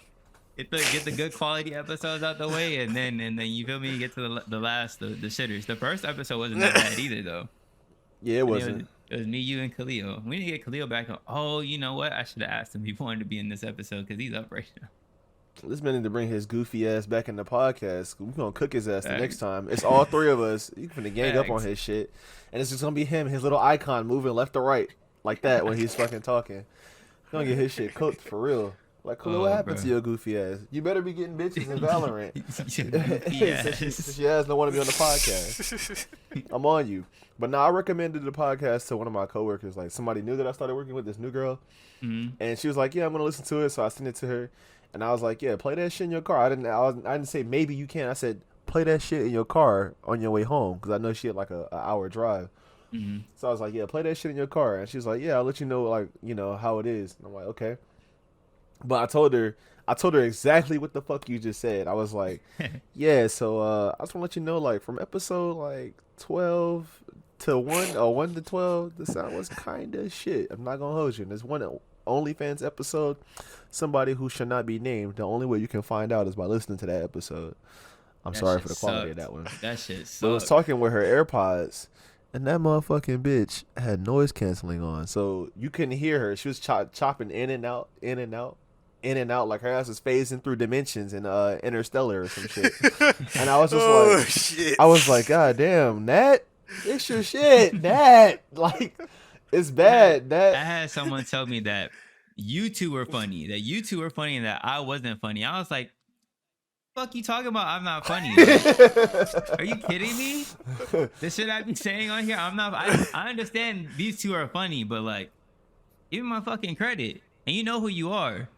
Get the good quality episodes out the way, and then you feel me. Get to the last the shitters. The first episode wasn't that bad either though.
Yeah, it
And
wasn't.
It was me, you, and Khalil. We need to get Khalil back on. Oh, you know what? I should have asked him if he wanted to be in this episode because he's up right now.
This man need to bring his goofy ass back in the podcast. We're gonna cook his ass the
Facts.
next time. It's all 3 of us. You finna gang up on
Facts.
his shit. And it's just gonna be him, his little icon moving left to right like that when he's fucking talking. He's gonna get his shit cooked for real. Like, Khalil, what happened
bro.
to your goofy ass? You better be getting bitches in Valorant.
Goofy
Since your ass don't want to be on the podcast. I'm on you. But now I recommended the podcast to one of my coworkers. Like, somebody new that I started working with, this new girl.
Mhm.
And she was like, yeah, I'm going to listen to it. So I sent it to her. And I was like, yeah, play that shit in your car. I didn't say maybe you can. I said, play that shit in your car on your way home. Because I know she had like a hour drive.
Mhm.
So I was like, yeah, play that shit in your car. And she's like, yeah, I'll let you know, like, you know, how it is. And I'm like, okay. But I told her exactly what the fuck you just said. I was like, yeah, so I just want to let you know, like, from episode like 12 to 1 or 1 to 12, the sound was kind of shit. I'm not gonna hold you. And there's one OnlyFans episode, somebody who should not be named. The only way you can find out is by listening to that episode. I'm
That
sorry
shit
for the quality of
sucked.
that one.
That shit
But I was
sucked.
talking with her AirPods, and that motherfucking bitch had noise canceling on, so you couldn't hear her. She was chopping in and out, in and out, in and out, like her ass was phasing through dimensions in Interstellar or some shit. And I was just
shit.
I was like, God damn, Nat, it's your shit, Nat. Like, it's bad,
I
Nat.
had someone tell me that you two were funny, and that I wasn't funny. I was like, fuck you talking about? I'm not funny. Like, are you kidding me? The shit I be saying on here, I'm not. I understand these two are funny, but like, give me my fucking credit. And you know who you are.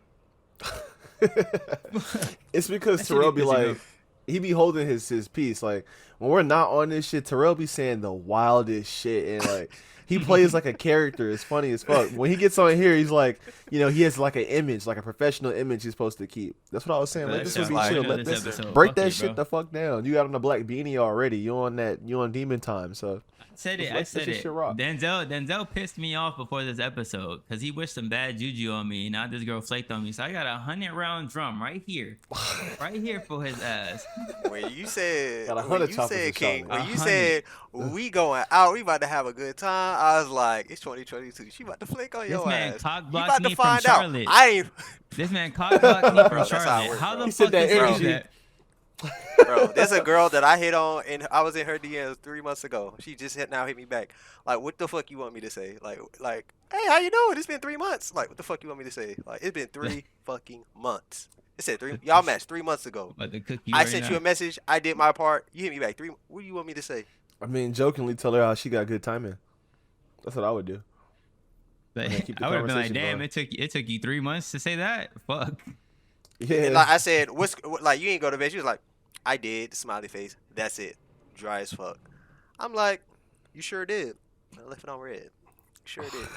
It's because
That shit
Terrell
be
be
pissing me
like,
off.
he be holding his piece. Like, when we're not on this shit, Terrell be saying the wildest shit, and like, he plays like a character. It's funny as fuck. When he gets on here, he's like, you know, he has like an image, like a professional image he's supposed to keep. That's what I was saying. Let
That
this
shit
one be
like-
chill.
fire
Let
this
this
episode.
break
Fuck
that
it,
shit
bro.
the fuck down. You got on the black beanie already. You on demon time. So
Said
Just
it.
let
I
this
said
shit
it.
rock.
Denzel pissed me off before this episode because he wished some bad juju on me. Now this girl flaked on me, so I got a 100-round drum right here for his ass.
When you said,
Got a
when
100
you
choppers
said
in
King,
Charlotte.
when you
100.
said we going out, we about to have a good time. I was like, it's 2022. She about to flick on
This
your
man
ass.
cock
You
blocked
about
me
to
from
find out.
Charlotte.
I ain't,
This man cock blocked me from
Bro, that's how it
Charlotte.
works,
How
bro.
the
He said
fuck
that
is he do
energy.
that?
bro. There's a girl that I hit on, and I was in her DMs 3 months ago. She just hit me back. Like, what the fuck you want me to say? Like, hey, how you doing? It's been 3 months. Like, what the fuck you want me to say? Like, it's been 3 fucking months. It said 3. Y'all matched 3 months ago.
About to cook you
I
right
sent
now.
you a message. I did my part. You hit me back 3. What do you want me to say?
I mean, jokingly tell her how she got good timing. That's what I would do.
But
Yeah, keep the
I would have been like,
conversation
damn,
going.
it took you 3 months to say that. Fuck.
Yeah.
And like I said, like you ain't go to bed. She was like, I did. Smiley face. That's it. Dry as fuck. I'm like, you sure did. I left it on red. You sure did.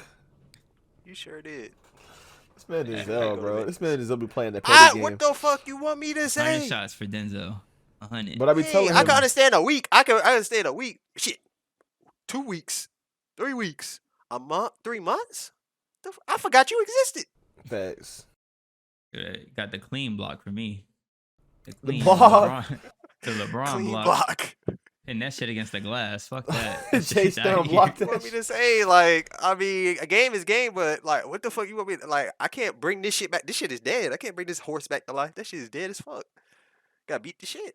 You sure did.
This man
Yeah,
is
I go to
bro.
bed.
This man is be playing the petty game.
What the fuck you want me to
100
say?
shots for Denzel. 100.
But I be
Hey,
telling
I
him,
can understand a week. I understand a week. Shit. 2 weeks. 3 weeks. A month. 3 months. I forgot you existed.
facts.
Got the clean block for me.
The
clean
block.
The LeBron
Clean
block.
block.
And that shit against the glass. Fuck that. That
Chase
shit's outta
down
here.
blocked
You
that
want me
shit.
to say, like, I mean, a game is game, but like, what the fuck you want me to, like, I can't bring this shit back. This shit is dead. I can't bring this horse back to life. That shit is dead as fuck. Gotta beat the shit.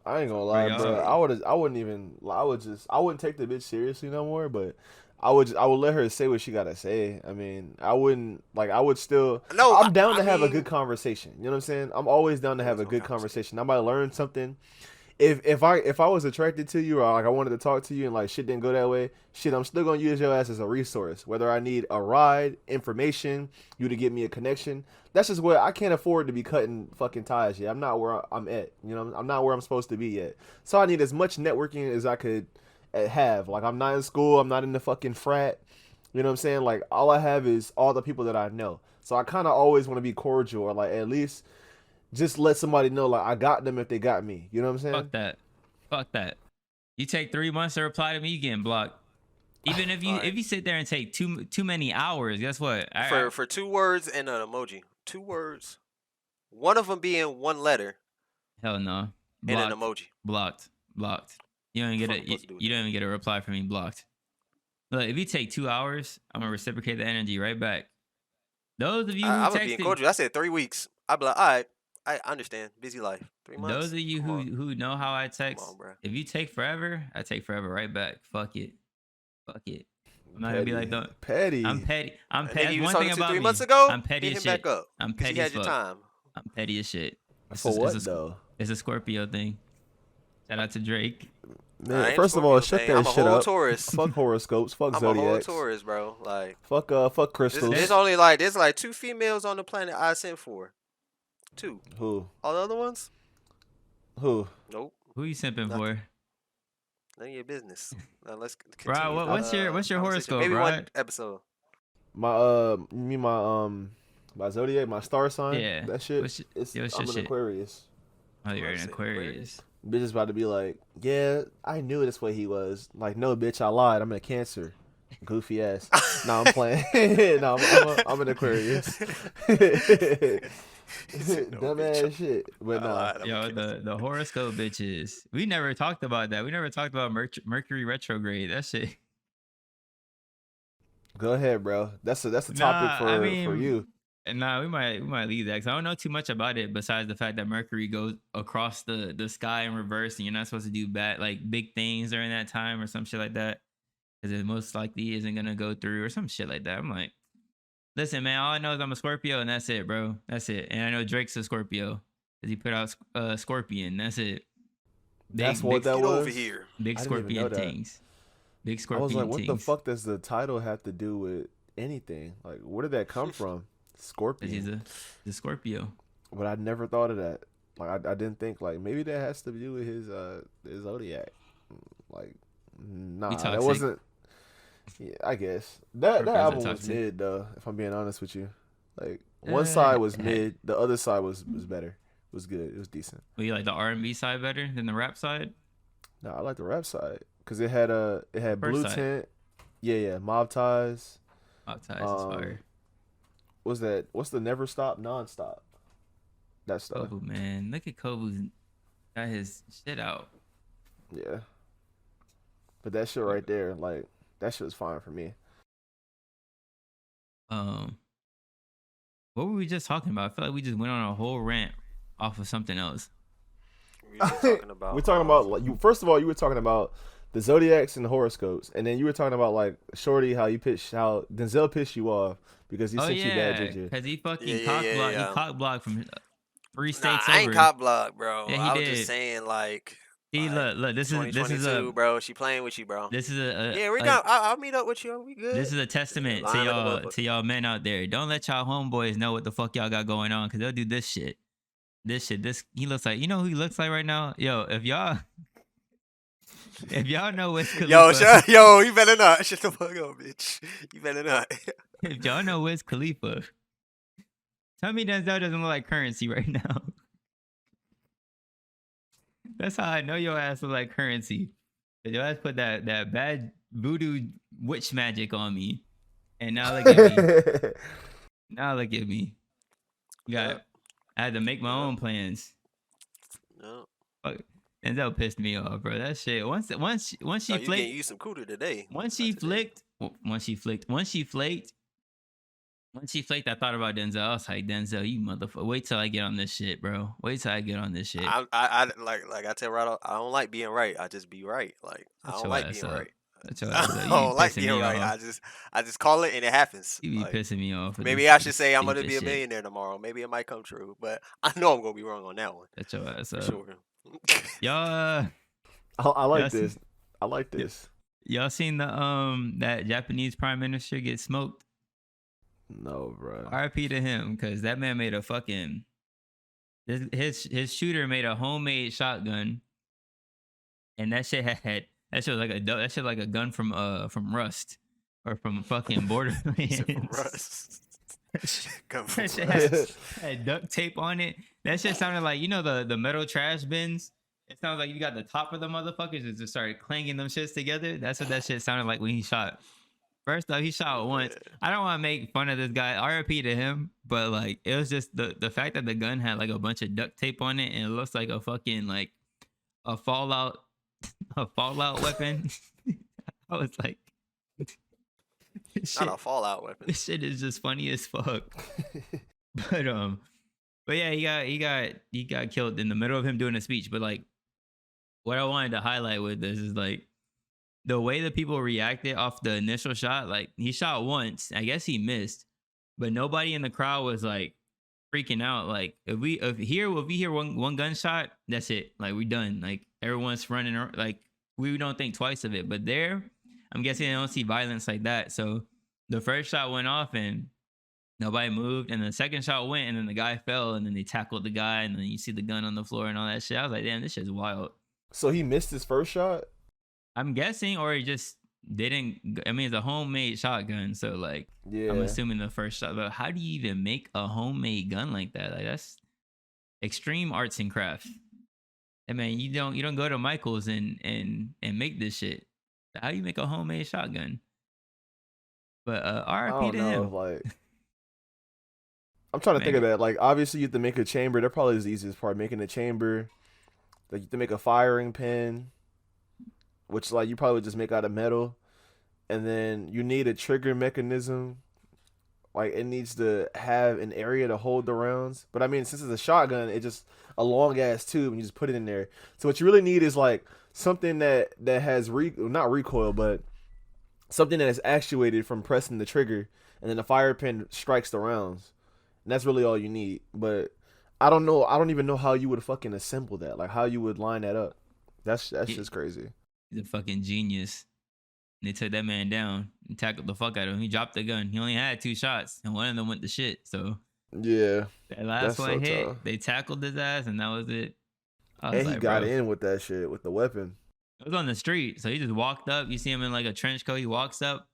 I ain't gonna lie,
y'all-
bro. I wouldn't take the bitch seriously no more, but I would let her say what she gotta say. I mean, I would still.
No,
I'm down to
I
have a
mean-
good conversation. You know what I'm saying? I'm always down to have a
Always
good
want conversation.
conversation. I might learn something. If I was attracted to you or like I wanted to talk to you and like shit didn't go that way, shit, I'm still gonna use your ass as a resource. Whether I need a ride, information, you to get me a connection. That's just where I can't afford to be cutting fucking ties yet. I'm not where I'm at. You know, I'm not where I'm supposed to be yet. So I need as much networking as I could have. Like, I'm not in school. I'm not in the fucking frat. You know what I'm saying? Like, all I have is all the people that I know. So I kind of always want to be cordial or like at least just let somebody know like I got them if they got me. You know what I'm saying?
Fuck that. Fuck that. You take 3 months to reply to me, you getting blocked. Even if you
Alright.
if you sit there and take too many hours, guess what?
For 2 words and an emoji. 2 words. One of them being 1 letter
Hell no.
and an
Blocked.
emoji.
Blocked. You don't even get
Fuck
a
supposed to do with
you don't even get a reply from me. Blocked. Look, if you take 2 hours, I'm gonna reciprocate the energy right back. Those of you who
I'm gonna be
texted,
cordial. I said 3 weeks. I'd be like, all right, I understand. Busy life. 3 months.
those of you
Come on.
who know how I text,
on, bruh.
if you take forever, I take forever right back. Fuck it. Fuck it. I'm not gonna be like the.
Petty.
I'm petty. I'm
And
petty.
nigga you
One
was
thing
talking to
about
3
me.
months ago,
I'm petty
hit
as
him
shit.
back up.
I'm
'cause
petty
he
as
had your
fuck.
time.
I'm petty as shit.
For what though?
It's a Scorpio thing. Shout out to Drake.
I
Man,
ain't
first of all,
Scorpio,
shut
man.
that
I'm a
shit
whole
up.
Taurus.
Fuck horoscopes. Fuck
I'm a whole
zodiacs.
Taurus, bro. Like
Fuck crystals.
there's only like there's like 2 females on the planet I sent for. 2.
Who?
All the other ones?
Who?
Nope.
Who you simping
Nothing.
for?
None of your business. Now let's continue.
Bro, what's your
conversation.
horoscope,
Maybe
bro?
one episode.
You mean my zodiac, my star sign?
Yeah.
That shit.
What's
It's
your
I'm an
shit?
Aquarius.
Oh, you're an
Say
Aquarius.
Bitch is about to be like, yeah, I knew this way he was. Like, no, bitch, I lied. I'm a Cancer. Goofy ass. No, I'm playing. No, I'm an Aquarius. Dumbass shit. But nah.
Yo, the horoscope bitches. We never talked about that. We never talked about Mercury retrograde. That shit.
Go ahead, bro. That's a topic
Nah,
for
I mean,
for you.
Nah, we might leave that because I don't know too much about it besides the fact that Mercury goes across the sky in reverse and you're not supposed to do big things during that time or some shit like that because it most likely isn't gonna go through or some shit like that. I'm like, listen, man, all I know is I'm a Scorpio and that's it, bro. That's it. And I know Drake's a Scorpio because he put out Scorpion. That's it.
That's what that
Get
was.
over here.
Big
I didn't even know
Scorpion
that.
things. Big
I
Scorpion
was like, what the
things.
fuck does the title have to do with anything? Like, where did that come from?
'Cause
Scorpion.
he's a Scorpio.
But I never thought of that. Like, I didn't think like maybe that has to do with his zodiac. Like, nah, that
toxic.
wasn't. Yeah, I guess that
Scorpios are
album was
toxic.
mid though. If I'm being honest with you, like one
Eh,
side was
eh.
mid, the other side was better. It was good. It was decent.
Well, you like the R&B side better than the rap side?
No, I like the rap side because it had
First
Blue
side.
Tint. Yeah, Mob Ties.
Ties is fire.
What's the Never Stop Non-Stop? That stuff.
Kobu, man. Look at Kobu's got his shit out.
Yeah. But that shit right there, like that shit was fine for me.
What were we just talking about? I feel like we just went on a whole rant off of something else.
We were talking about.
We're talking about like you. First of all, you were talking about the zodiacs and the horoscopes, and then you were talking about like Shorty, how Denzel pissed you off because he
Oh
sent you bad
yeah,
juju.
because he fucking
Yeah,
cock
yeah,
blocked.
yeah.
He cock blocked from 3
Nah,
states
I
over.
ain't cop block, bro.
Yeah, he
I was
did.
just saying, like,
See, look. This is
2022,
a
bro. She playing with you, bro.
this is a
Yeah, we
a-
got. I'll meet up with you. We good.
This is a testament to
Lying like a
y'all
motherfucker.
to y'all men out there. Don't let y'all homeboys know what the fuck y'all got going on because they'll do this shit. This he looks like, you know who he looks like right now? Yo, if y'all know Wiz Khalifa,
Yo, you better not. Shut the fuck up, bitch. You better not.
if y'all know Wiz Khalifa, tell me Denzel doesn't look like Currency right now. That's how I know your ass look like Currency. 'Cause your ass put that bad voodoo witch magic on me. And now look at me. Now look at me.
Yep.
I had to make my own plans.
No.
Fuck. Denzel pissed me off, bro. That shit. Once she
Oh, you getting
flicked,
you some cooter today.
once she flaked, I thought about Denzel. I was like, Denzel, you motherfucker. Wait till I get on this shit, bro. Wait till I get on this shit.
I like I tell right. I don't like being right. I just be right. Like I
Shut
don't
your
like
ass
being
up.
right.
That's your
I
ass up. You be
don't like
pissing
being
me
right.
off.
I just call it and it happens.
You be
Like,
pissing me off. with
maybe
this
I should say I'm gonna
stupid
be a
shit.
millionaire tomorrow. Maybe it might come true, but I know I'm gonna be wrong on that one
That's your ass
for
up.
sure.
Y'all,
I like
Yes.
this. I like this.
y'all seen the that Japanese prime minister get smoked?
No, bro.
RIP to him, because that man made a fucking his shooter made a homemade shotgun, and that shit was like a gun from Rust or from fucking Borderlands.
From Russ. Come from
That shit
Russ.
had duct tape on it. That shit sounded like, you know, the metal trash bins. It sounds like you got the top of the motherfuckers and just started clanging them shits together. That's what that shit sounded like when he shot. First off, he shot once. I don't want to make fun of this guy. RIP to him, but like it was just the fact that the gun had like a bunch of duct tape on it and it looks like a fucking like a Fallout weapon. I was like,
Not a Fallout weapon.
this shit is just funny as fuck. But yeah, he got killed in the middle of him doing a speech. But like, what I wanted to highlight with this is like, the way the people reacted off the initial shot, like he shot once, I guess he missed, but nobody in the crowd was like freaking out. Like if we hear one gunshot, that's it. Like we done. Like everyone's running. Like we don't think twice of it. But there, I'm guessing they don't see violence like that. So the first shot went off and nobody moved, and the second shot went, and then the guy fell, and then they tackled the guy, and then you see the gun on the floor and all that shit. I was like, damn, this shit's wild.
So he missed his first shot.
I'm guessing, or he just didn't. I mean, it's a homemade shotgun, so like,
Yeah.
I'm assuming the first shot. But how do you even make a homemade gun like that? Like that's extreme arts and crafts. I mean, you don't go to Michael's and make this shit. How do you make a homemade shotgun? But
I
RIP
don't
to
know.
him.
Like, I'm trying to think of that. Like, obviously, you have to make a chamber. That probably is the easiest part. Making a chamber. Like, you have to make a firing pin, which like you probably just make out of metal, and then you need a trigger mechanism. Like, it needs to have an area to hold the rounds. But I mean, since it's a shotgun, it's just a long ass tube, and you just put it in there. So what you really need is like something that has not recoil, but something that is actuated from pressing the trigger, and then the fire pin strikes the rounds. And that's really all you need. But I don't know. I don't even know how you would fucking assemble that. Like how you would line that up. That's just crazy.
He's a fucking genius. And they took that man down and tackled the fuck out of him. He dropped the gun. He only had 2 shots, and one of them went to shit. So
Yeah.
that last
That's
one
so
hit.
tough.
They tackled his ass, and that was it. I was
And he
like,
got
bro.
in with that shit with the weapon.
It was on the street, so he just walked up. You see him in like a trench coat. He walks up,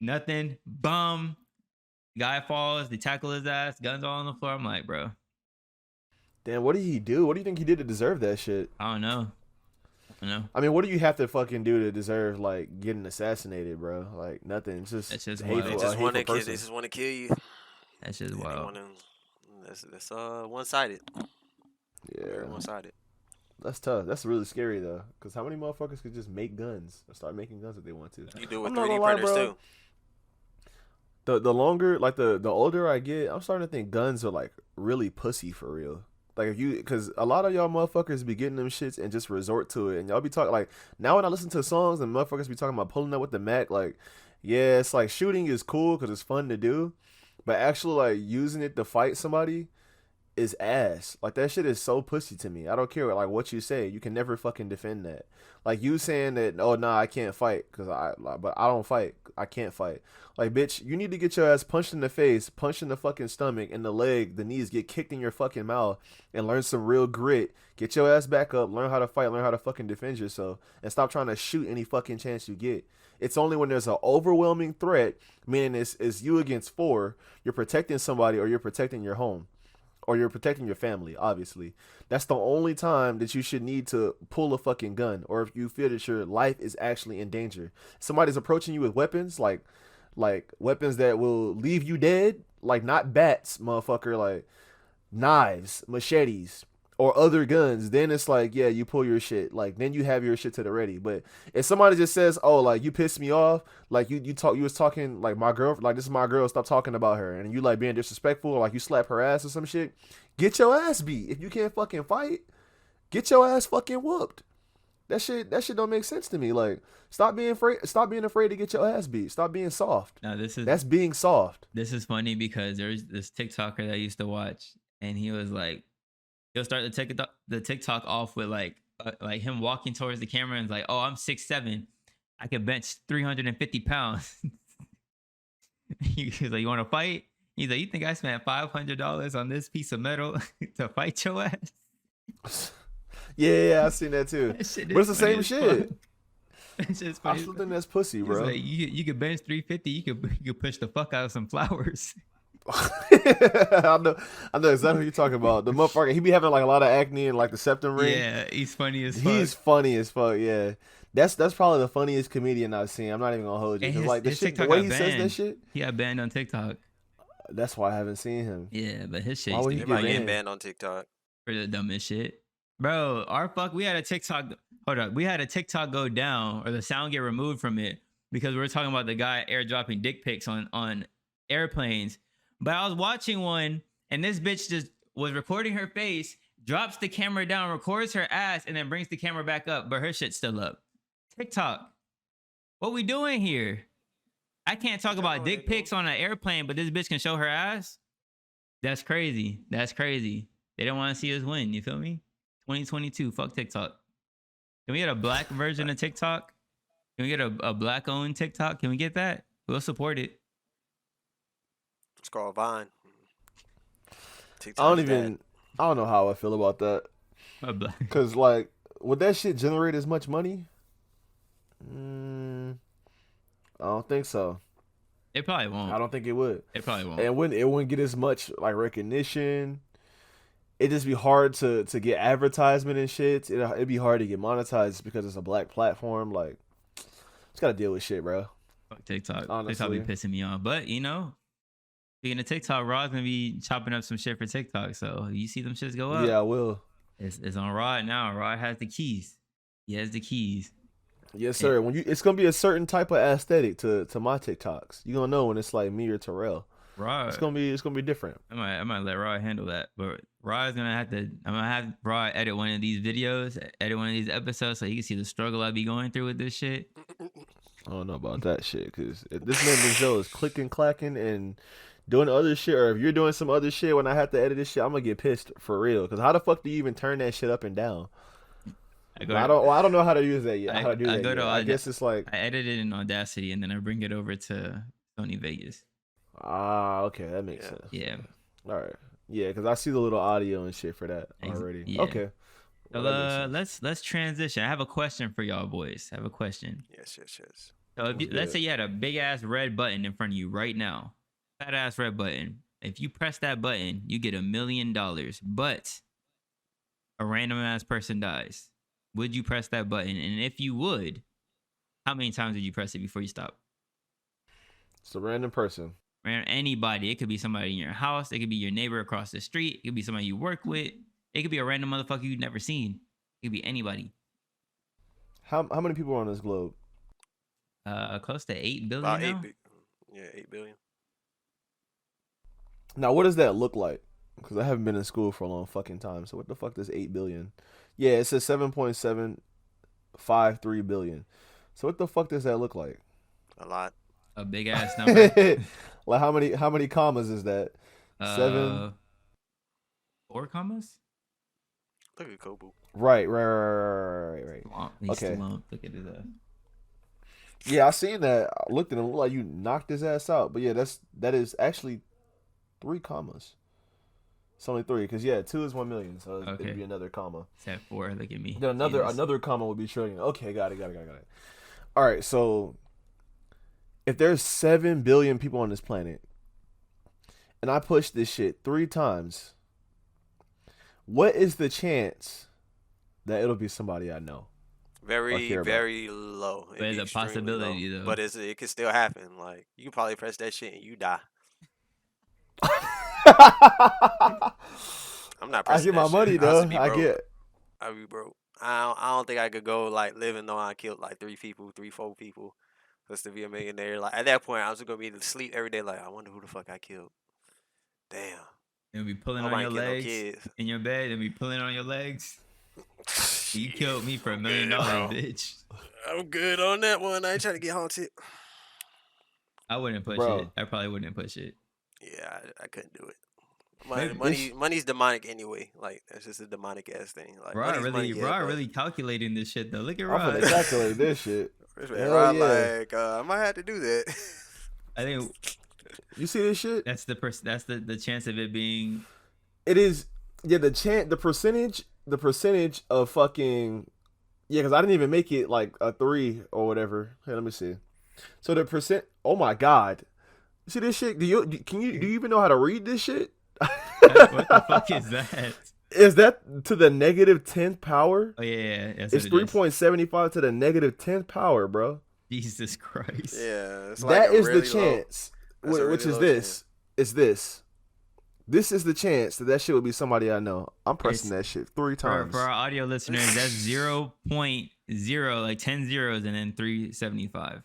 nothing, bum. Guy falls. They tackle his ass. Guns all on the floor. I'm like, bro,
Damn, what did he do? What do you think he did to deserve that shit?
I don't know.
I mean, what do you have to fucking do to deserve like getting assassinated, bro? Like nothing. It's just
That's just
hateful.
wild.
They
They
just want to
hateful
kill.
person.
They just want to kill you.
That's just
They
wild.
wanna, that's one-sided.
Yeah,
One-sided.
that's tough. That's really scary though, because how many motherfuckers could just make guns or start making guns if they want to?
You do with
I'm not
3D
gonna lie,
printers
bro.
too.
The longer, like the older I get, I'm starting to think guns are like really pussy for real. Like if you, because a lot of y'all motherfuckers be getting them shits and just resort to it, and y'all be talking like now when I listen to songs and motherfuckers be talking about pulling up with the Mac, like yeah, it's like shooting is cool because it's fun to do, but actually like using it to fight somebody is ass. Like that shit is so pussy to me. I don't care like what you say. You can never fucking defend that. Like you saying that, oh nah, I can't fight but I don't fight. I can't fight. Like bitch, you need to get your ass punched in the face, punched in the fucking stomach, in the leg, the knees, get kicked in your fucking mouth, and learn some real grit. Get your ass back up, learn how to fight, learn how to fucking defend yourself, and stop trying to shoot any fucking chance you get. It's only when there's an overwhelming threat, meaning it's you against 4, you're protecting somebody or you're protecting your home. Or you're protecting your family, obviously. That's the only time that you should need to pull a fucking gun, or if you feel that your life is actually in danger. Somebody's approaching you with weapons, like weapons that will leave you dead, like not bats, motherfucker, like knives, machetes, or other guns. Then it's like, yeah, you pull your shit. Like then you have your shit to the ready. But if somebody just says, oh, like you pissed me off, like you was talking like my girl, like this is my girl, stop talking about her, and you like being disrespectful, or like you slap her ass or some shit, get your ass beat. If you can't fucking fight, get your ass fucking whooped. That shit don't make sense to me. Like stop being afraid to get your ass beat. Stop being soft.
Now
That's being soft.
this is funny because there's this TikToker that I used to watch, and he was like, he'll start the TikTok off with like him walking towards the camera and is like, oh, I'm 6'7", I can bench 350 pounds. He's like, you want to fight? He's like, you think I spent $500 on this piece of metal to fight your ass?
Yeah, I seen that too.
That shit
But it's
is
the
funny
same
as fuck.
shit.
It's just
I
funny.
still think that's pussy,
He's
bro.
like, you could bench 350. You could push the fuck out of some flowers.
I know exactly what you're talking about. The motherfucker, he be having like a lot of acne and like the septum ring.
Yeah, he's funny as fuck.
He's funny as fuck. Yeah, that's probably the funniest comedian I've seen. I'm not even gonna hold you.
And
'Cause, like the
his
shit, the
TikTok
way
got
he says that
banned.
shit.
He got banned on TikTok.
That's why I haven't seen him.
Yeah, but his shit
Why
used
would
to
he
be
get
Everybody getting
banned?
banned on TikTok.
for the dumbest shit. Bro, we had a TikTok. Hold up. We had a TikTok go down or the sound get removed from it because we were talking about the guy airdropping dick pics on airplanes. But I was watching one and this bitch just was recording her face, drops the camera down, records her ass, and then brings the camera back up, but her shit's still up. TikTok. What we doing here? I can't talk
Y'all know
about
where
dick
they going.
pics on an airplane, but this bitch can show her ass. That's crazy. That's crazy. They don't want to see us win. You feel me? 2022. Fuck TikTok. Can we get a black version of TikTok? Can we get a black owned TikTok? Can we get that? We'll support it.
It's called Vine.
I don't
TikTok's
even. I don't know how I feel about that.
A black.
Cause like, would that shit generate as much money? I don't think so.
It probably won't.
I don't think it would.
It probably won't.
And it wouldn't get as much like recognition. It'd just be hard to get advertisement and shit. It'd be hard to get monetized because it's a black platform. Like, just gotta deal with shit, bro.
Fuck TikTok. TikTok
Honestly.
be pissing me off. But you know, speaking of TikTok, Raw's gonna be chopping up some shit for TikTok. So you see them shits go up.
Yeah, I will.
It's on Rod now. Rod has the keys. He has the keys.
Yes, sir. It's gonna be a certain type of aesthetic to my TikToks. You gonna know when it's like me or Terrell.
Rod.
It's gonna be different.
I might let Rod handle that. But Rod's gonna have to. I'm gonna have Rod edit one of these videos, edit one of these episodes, so you can see the struggle I be going through with this shit.
I don't know about that shit because this man Denzel is clicking, clacking, and doing other shit. Or if you're doing some other shit when I have to edit this shit, I'm gonna get pissed for real. Because how the fuck do you even turn that shit up and down? I don't know how to use that yet. How to do that yet. I guess it's like
I edit it in Audacity and then I bring it over to Sony Vegas.
okay, that makes sense.
Yeah.
All right, yeah, because I see the little audio and shit for that already.
Yeah.
Okay.
So
Well, that makes sense.
let's transition. I have a question for y'all boys. I have a question.
Yes.
So if you,
What's
let's
good?
say you had a big ass red button in front of you right now, fat ass red button. If you press that button, you get $1 million. But a random ass person dies. Would you press that button? And if you would, how many times would you press it before you stop?
It's a random person.
Anybody. It could be somebody in your house. It could be your neighbor across the street. It could be somebody you work with. It could be a random motherfucker you've never seen. It could be anybody.
How many people are on this globe?
Close to 8 billion
About
now?
8 billion.
Now, what does that look like? Because I haven't been in school for a long fucking time. So what the fuck does 8 billion? Yeah, it says 7.753 billion. So what the fuck does that look like?
A lot.
A big ass number.
Like how many commas is that? 7.
4 commas?
Look at Kobu.
Right.
He's
Okay.
slumped. Look at his
Yeah, I seen that. I looked at him, looked like you knocked his ass out. But yeah, that is actually 3 commas. It's only 3 because 2 is 1 million, so
Okay.
it'd be another comma.
It's at 4. Look at me.
Then
Jesus.
another comma would be trillion. Okay, got it. All right, so if there's 7 billion people on this planet, and I push this shit 3 times, what is the chance that it'll be somebody I know?
Very,
care about.
very low.
But it's a possibility, though.
But it could still happen. Like, you can probably press that shit and you die. I'm not
I
pressing
get my
that
money
shit.
though.
I'd be
I
broke.
get.
I'd be broke. I don't think I could go like living knowing I killed like 3 people, 4 people, just to be a millionaire. Like at that point, I was just gonna be to sleep every day. Like I wonder who the fuck I killed. Damn.
And be pulling
Nobody
on your
kill no
legs
kids.
in your bed and be pulling on your legs. You killed me for $1 million,
bro.
bitch.
I'm good on that one. I ain't trying to get haunted.
I wouldn't push
Bro.
it. I probably wouldn't push it.
Yeah, I couldn't do it.
Maybe-
Money's demonic anyway. Like that's just a demonic ass thing. Like
Rod
money's money,
really,
yeah, but-
calculating this shit though. Look at
I'm
Rod.
gonna calculate this shit. Hell
Rod,
yeah.
like I might have to do that.
I think
You see this shit?
that's the chance of it being.
It is. Yeah, the percentage of fucking. Yeah, because I didn't even make it like a 3 or whatever. Hey, let me see. So the percent. Oh my god. See this shit? Do you even know how to read this shit?
What the fuck is that?
Is that to the negative 10th power?
Oh yeah. That's
It's
what it is.
3.75 to the negative 10th power, bro.
Jesus Christ.
Yeah, it's
That
like
is
really
the chance.
That's a
Which
really
is
low
this. It's this. This is the chance that shit would be somebody I know. I'm pressing that shit 3 times.
For our audio listeners, that's 0.0, like 10 zeros and then 375.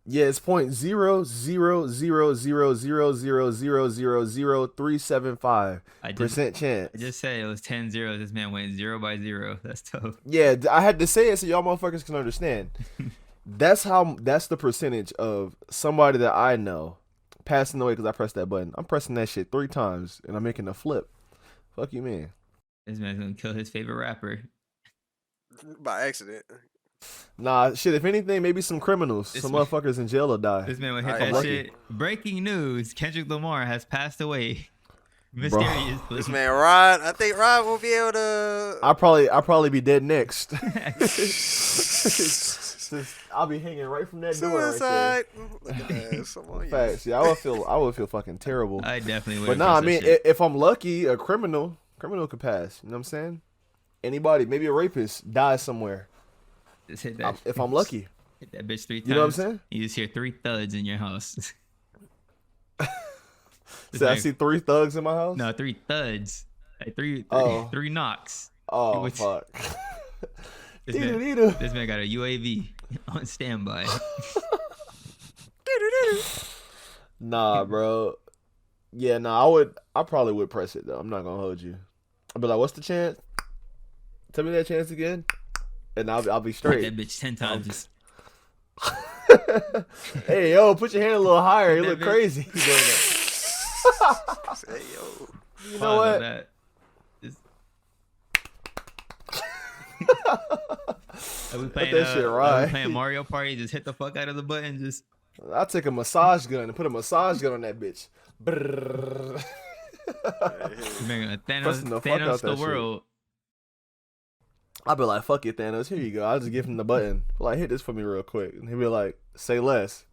Yeah, it's 0.00000000375
I just
percent chance.
I just said it was 10 zeros. This man went 0 by 0. That's tough.
Yeah, I had to say it so y'all motherfuckers can understand. That's the percentage of somebody that I know passing away because I pressed that button. I'm pressing that shit 3 times and I'm making a flip. Fuck you, man.
This man's gonna kill his favorite rapper.
By accident.
Nah, shit. If anything, maybe some criminals,
This
some
man-
motherfuckers in jail will die.
This man would hit
I'm
that
lucky.
shit. Breaking news: Kendrick Lamar has passed away
Bro.
mysteriously.
This man Rod, I think Rod will be able to.
I'll probably be dead next. I'll be hanging right from that door right there.
Suicide. Look at that. Someone
Facts. Yeah, I would feel fucking terrible.
I definitely would.
But nah, I mean, if I'm lucky, a criminal could pass. You know what I'm saying? Anybody, maybe a rapist dies somewhere.
just hit that.
If I'm lucky.
Hit that bitch 3 times.
You know what I'm saying?
You just hear 3 thuds in your house.
So I see 3 thugs in my house.
No, 3 thuds. Like three
Oh.
knocks.
Oh
Which-
fuck.
This man,
Dee-doo-dee-doo.
this man got a UAV on standby.
Nah, bro. Yeah, nah. I probably would press it though. I'm not gonna hold you. I'll be like, what's the chance? Tell me that chance again, and I'll be
Hit
straight.
that bitch 10 times. Just
Hey, yo, put your hand a little higher. You
That
look
bitch-
crazy.
Say, yo.
You know
pause on
what?
that. Just- Are we playing,
that shit
are we
right.
playing Mario Party? Just hit the fuck out of the button. Just
I'll take a massage gun and put a massage gun on that bitch. Brrr.
man gonna Thanos,
Pressing the fuck out
the
that shit.
world.
I'll be like, fuck it, Thanos. Here you go. I'll just give him the button. Like, hit this for me real quick. And he'll be like, say less.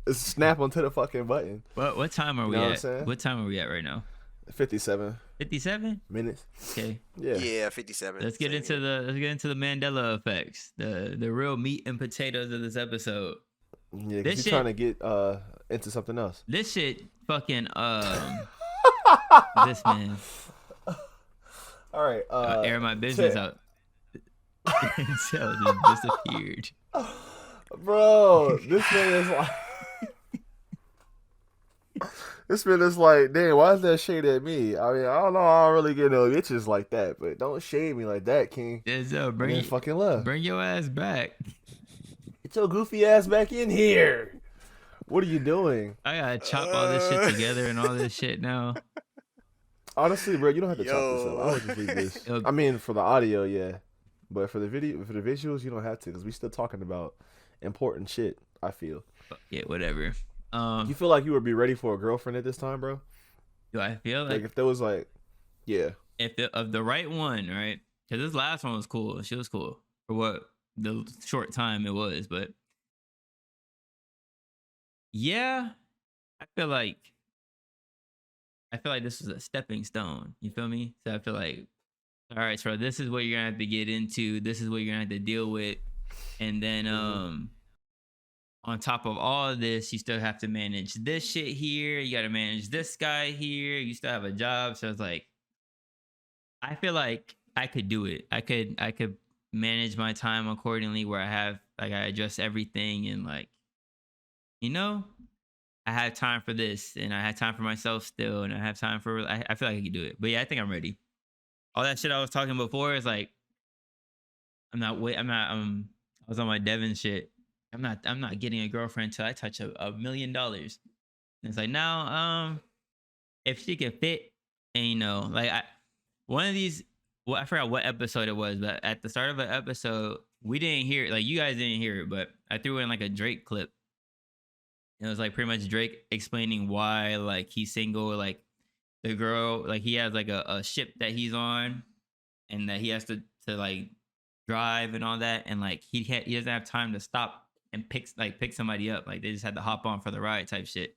Just snap onto the fucking button.
What time are we
know what I'm
at?
saying?
What time are we at right now?
57
57.
minutes.
Okay,
Yeah.
Yeah, 57.
let's get
Same
into
here.
the Mandela effects, the real meat and potatoes of this episode.
Yeah,
This
because
shit-
you're trying to get into something else.
This shit fucking this man
All right.
air my business
check.
out. Until it just disappeared.
Bro, this man is like. This man is like, damn, why is that shade at me? I mean, I don't know. I don't really get no itches like that, but don't shade me like that, King.
Denzel,
And
bring
then fucking love.
bring your ass back.
Get your goofy ass back in here. What are you doing?
I gotta chop all this shit together and all this shit now.
Honestly, bro, you don't have to chop this
Yo.
up. I would just leave this.
Yo.
I mean, for the audio, yeah, but for the visuals, you don't have to because we still talking about important shit. I feel.
Yeah, whatever.
You feel like you would be ready for a girlfriend at this time, bro?
Do I feel
Like
like
if there was like, yeah,
if of the right one, right? Because this last one was cool. She was cool for what the short time it was, but yeah, I feel like this was a stepping stone. You feel me? So I feel like, all right, so this is what you're gonna have to get into. This is what you're gonna have to deal with, and then on top of all of this, you still have to manage this shit here. You got to manage this guy here. You still have a job, so it's like, I feel like I could do it. I could manage my time accordingly, where I adjust everything and like, you know, I have time for this and I have time for myself still, and I have time for. I feel like I could do it. But yeah, I think I'm ready. All that shit I was talking before is like, I was on my Devin shit. I'm not getting a girlfriend until I touch $1 million. And it's like, now, if she can fit, and you know, like one of these, well, I forgot what episode it was, but at the start of an episode, we didn't hear it, like you guys didn't hear it, but I threw in like a Drake clip. And it was like pretty much Drake explaining why like he's single, like the girl, like he has like a ship that he's on, and that he has to like drive and all that, and like he doesn't have time to stop and pick somebody up. Like they just had to hop on for the ride type shit.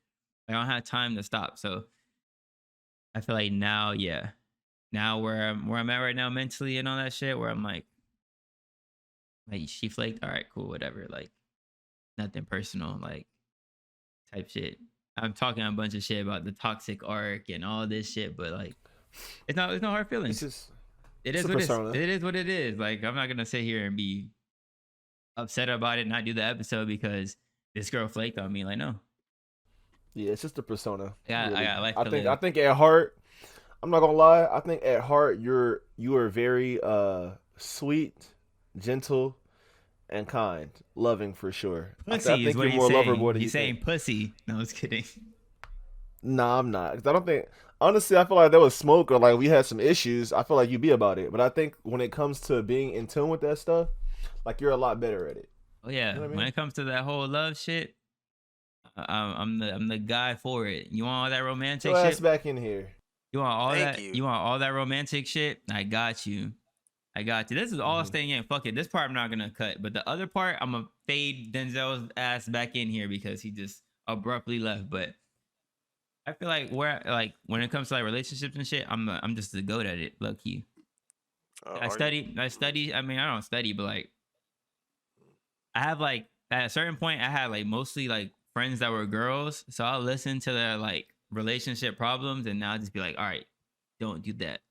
I don't have time to stop. So I feel like now, yeah. Now where I'm at right now mentally and all that shit, where I'm like she flaked, all right, cool, whatever. Like nothing personal, like type shit. I'm talking a bunch of shit about the toxic arc and all this shit, but like it's no hard feelings.
it's just
It
It's
is
a
what it is.
persona.
It is what it is. Like I'm not gonna sit here and be upset about it and not do the episode because this girl flaked on me. Like, no,
Yeah, it's just a persona.
I
Really.
got life
I
to
think
live.
I think at heart, I'm not gonna lie. I think at heart you are very sweet, gentle, and kind, loving for sure. I
Pussy is
think
what
you're
he's
more lover boy
saying.
than you
He's saying
think.
pussy. No, I was kidding.
Nah, I'm not. 'Cause I don't think. Honestly, I feel like there was smoke or like we had some issues. I feel like you'd be about it. But I think when it comes to being in tune with that stuff, like you're a lot better at it.
Oh yeah,
You know what I
when
mean?
it comes to that whole love shit, I'm the guy for it. You want all that
Get
romantic
your ass
shit?
back in here.
You want all
Thank
that?
you.
You want all that romantic shit? I got you. I got you. This is all
Mhm.
staying in. Fuck it. This part I'm not gonna cut, but the other part I'm gonna fade Denzel's ass back in here because he just abruptly left. But I feel like when it comes to like relationships and shit, I'm just the goat at it. Low key. I
Are you?
study. I study. I mean, I don't study, but like I have like at a certain point, I had like mostly like friends that were girls, so I'll listen to their like relationship problems, and now I'll just be like, all right, don't do that,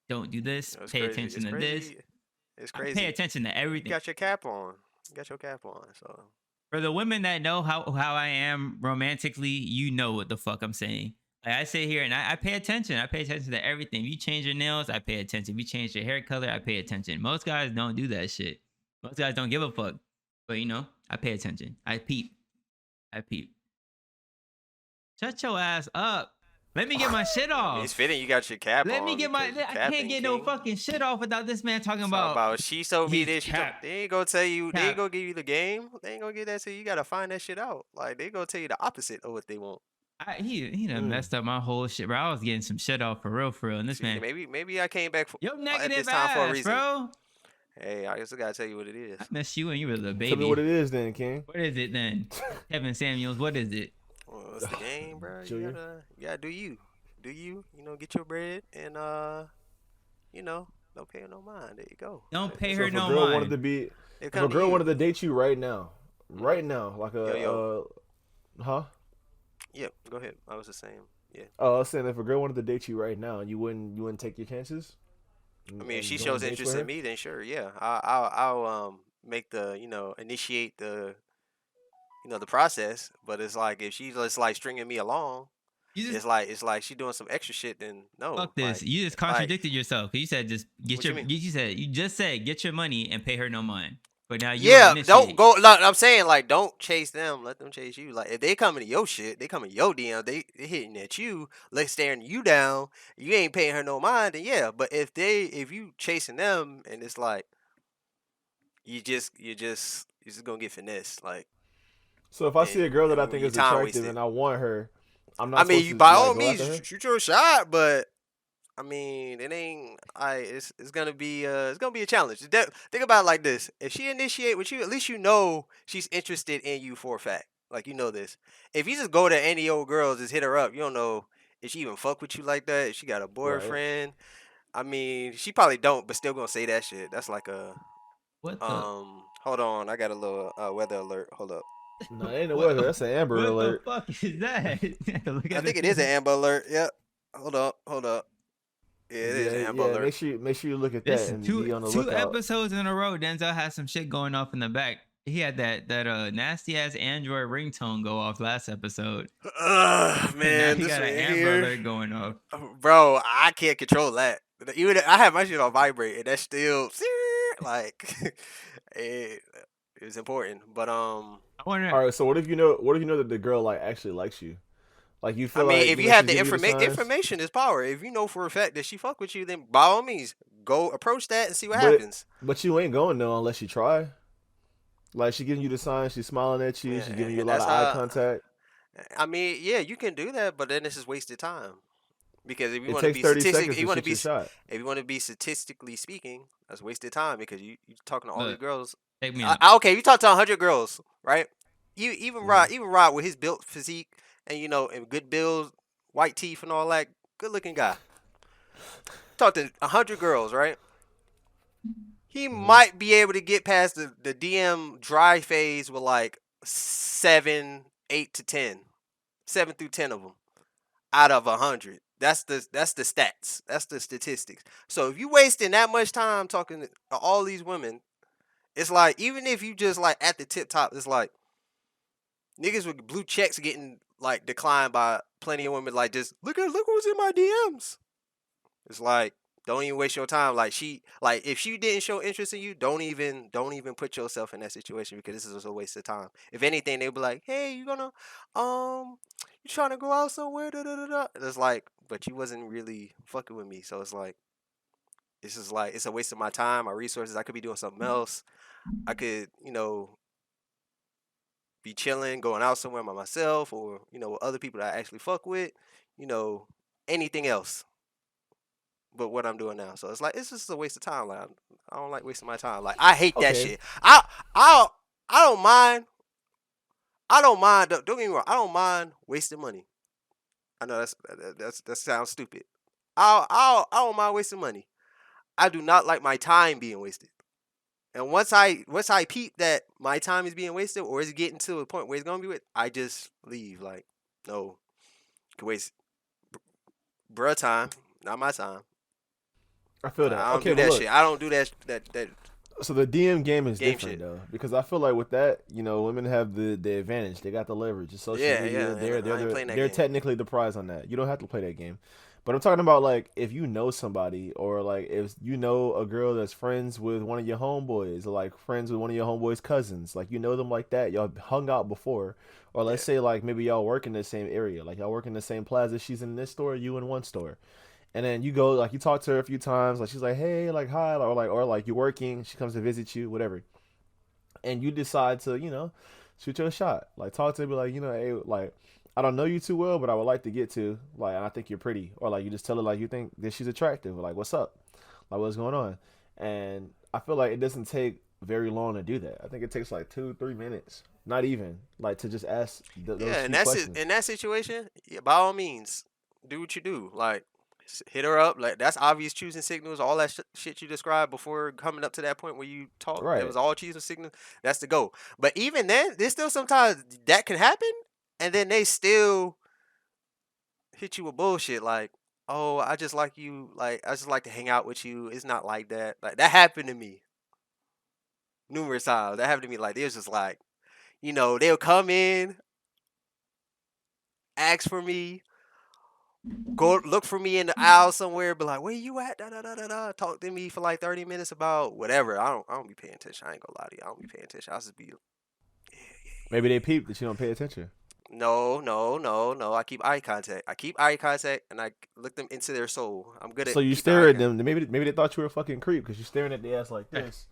don't do this,
It's
pay
crazy.
attention
It's
to this.
crazy. It's
I pay
crazy.
attention to
You
everything.
got your cap on. You got your cap on. So
For the women that know how I am romantically, you know what the fuck I'm saying. Like I sit here and I pay attention. I pay attention to everything. If you change your nails, I pay attention. If you change your hair color, I pay attention. Most guys don't do that shit. Most guys don't give a fuck. But you know, I pay attention. I peep. I peep. Shut your ass up. Let me get my shit
I mean,
off.
it's fitting you got your cap
Let
on.
me get my.
because you
I
capping,
can't get no
King.
fucking shit off without this man talking
It's all
about.
about she told me
he's
this.
cap.
They ain't gonna tell you. They ain't
Cap.
gonna give you the game. They ain't gonna get that. So you gotta find that shit out. Like they gonna tell you the opposite of what they want.
He done
Mm.
messed up my whole shit, bro. I was getting some shit off for real, and this
See,
man,
maybe I came back for,
yo,
at
negative
this time for a
ass,
reason.
bro.
Hey, I just gotta tell you what it is.
I miss you when you were the
Tell me what
baby.
it is, then, King.
What is it then, Kevin Samuels? What is it?
Well, it's the game, bro.
Junior?
You gotta do you. Do you? You know, get your bread and you know, don't pay her no mind. There you go.
Don't pay
So
her
if a
no
girl wanted
mind.
to be,
It
if
come
a
to
girl
you.
wanted to date you right now, like a,
Yo.
huh?
Yep. Go ahead. I was just saying. Yeah.
Oh, I was saying if a girl wanted to date you right now, you wouldn't take your chances.
I mean, if she
go on
shows
dates with
interest
her?
in me, then sure, yeah. I'll make the initiate the the process. But it's like if she's just like stringing me along,
You just
it's like she doing some extra shit. Then no,
fuck this.
like
You just
like
contradicted yourself. 'Cause you said just get
what
your.
you mean?
You just said get your money and pay her no mind. But now you
Yeah, don't
initiate.
go. Like, I'm saying like don't chase them. Let them chase you. Like if they coming to your shit, they coming to your DM. They hitting at you, like staring you down. You ain't paying her no mind. Then yeah. But if you chasing them and it's like you're just gonna get finessed. Like
So if I see a girl that I
and
think
your
is
time
attractive
wasted.
and I want her, I'm
I
not
mean,
supposed
you
to
by
like
all
go after
means
her.
shoot your shot, but I mean, it ain't. It's gonna be a challenge. Think about it like this: if she initiate with you, at least you know she's interested in you for a fact. Like you know this. If you just go to any old girl, just hit her up, you don't know if she even fuck with you like that. If she got a
Right.
boyfriend, I mean, she probably don't, but still gonna say that shit. That's like a
What the?
Hold on, I got a little weather alert. Hold up.
No, it ain't no
What,
weather. That's an Amber
what the
Alert.
fuck is that? Look
I
at
think
this
it is an
thing.
Amber Alert. Yep. Hold up. Yeah, it is
Yeah,
an Amber
yeah.
Alert.
Make sure you look at that
This
and
two
be on the
two
lookout.
episodes in a row. Denzel has some shit going off in the back. He had that nasty ass Android ringtone go off last episode.
Ugh,
And now
man,
he
this
got an
right
Amber
here.
Alert going off.
Bro, I can't control that. Even I have my shit on vibrate, and that's still like it's important. But
I wonder.
All right. So what if you know? What if you know that the girl like actually likes you? Like you
I
feel
mean,
like
if
you
you
know
have
she's
the
giving you the signs,
information is power. If you know for a fact that she fuck with you, then by all means go approach that and see what
but
happens.
but you ain't going though unless you try. Like she giving you the signs, she's smiling at you,
Yeah,
she's giving you a
and
lot
that's
of eye
how.
contact.
I mean, yeah, you can do that, but then this is wasted time. Because if you
It
want to
takes
be
30
statistic,
seconds to shoot your shot.
if you want to be statistically speaking, that's wasted time because you talking to all these
Look,
girls.
take me up.
Okay, you talk to 100 girls, right? You even Rod with his built physique and and good build, white teeth and all that, good looking guy. Talk to 100 girls, right? He might be able to get past the DM dry phase with like 7, 8 to 10, 7 through 10 of them out of 100. That's the stats. That's the statistics. So if you wasting that much time talking to all these women, it's like even if you just like at the tip top, it's like niggas with blue checks getting like declined by plenty of women. Like, just look who's in my DMs. It's like, don't even waste your time. Like, if she didn't show interest in you, don't even put yourself in that situation, because this is a waste of time. If anything, they'll be like, hey, you trying to go out somewhere? Da, da, da, da. It's like, but you wasn't really fucking with me, so it's like, it's just like, it's a waste of my time, my resources. I could be doing something else. I could, be chilling, going out somewhere by myself, or with other people that I actually fuck with, anything else but what I'm doing now. So it's like, it's just a waste of time. Like, I don't like wasting my time. Like, I hate that
Okay.
shit. I don't mind. Don't get me wrong. I don't mind wasting money. I know that sounds stupid. I don't mind wasting money. I do not like my time being wasted. And once I peep that my time is being wasted, or is getting to a point where it's gonna be with, I just leave. Like, no, you can waste bruh time, not my time.
I feel that.
I don't
Okay,
do
well,
that
look,
shit. I don't do that.
so the DM game is
Game
different
shit.
though, because I feel like with that, women have the advantage. They got the leverage. It's social
Yeah,
media.
yeah,
They're
and I ain't playing that
they're
game.
technically the prize on that. You don't have to play that game. But I'm talking about, like, if you know somebody, or like if you know a girl that's friends with one of your homeboys, or like friends with one of your homeboys' cousins, like, you know them like that. Y'all hung out before, or let's
Yeah.
say like maybe y'all work in the same area, like y'all work in the same plaza. She's in this store, you in one store. And then you go, like, you talk to her a few times, like she's like, hey, like, hi, or like you're working, she comes to visit you, whatever, and you decide to, shoot your shot, like talk to her, be like, hey, like, I don't know you too well, but I would like to get to, like, and I think you're pretty, or like you just tell her, like, you think that she's attractive, like, what's up, like, what's going on, and I feel like it doesn't take very long to do that. I think it takes like 2-3 minutes, not even, like, to just ask those
Yeah, and
few
that's it.
questions.
In that situation, yeah, by all means, do what you do. Like, hit her up. Like, that's obvious choosing signals. All that shit you described before coming up to that point where you talk, that
Right.
was all choosing signals. That's the go. But even then, there's still sometimes that can happen, and then they still hit you with bullshit. Like, oh, I just like you. Like, I just like to hang out with you. It's not like that. Like, that happened to me numerous times. That happened to me. Like, it was just like, they'll come in, ask for me, go look for me in the aisle somewhere, be like, where you at? Da, da, da, da, da. Talk to me for like 30 minutes about whatever. I don't be paying attention. I ain't gonna lie to you. I don't be paying attention. I just be,
Maybe they peep that you don't pay attention.
no, no, no, no. I keep eye contact. And I look them into their soul. I'm good
So
at
you
keeping eye
stare at
contact.
them. Maybe they thought you were a fucking creep because you're staring at the ass like this.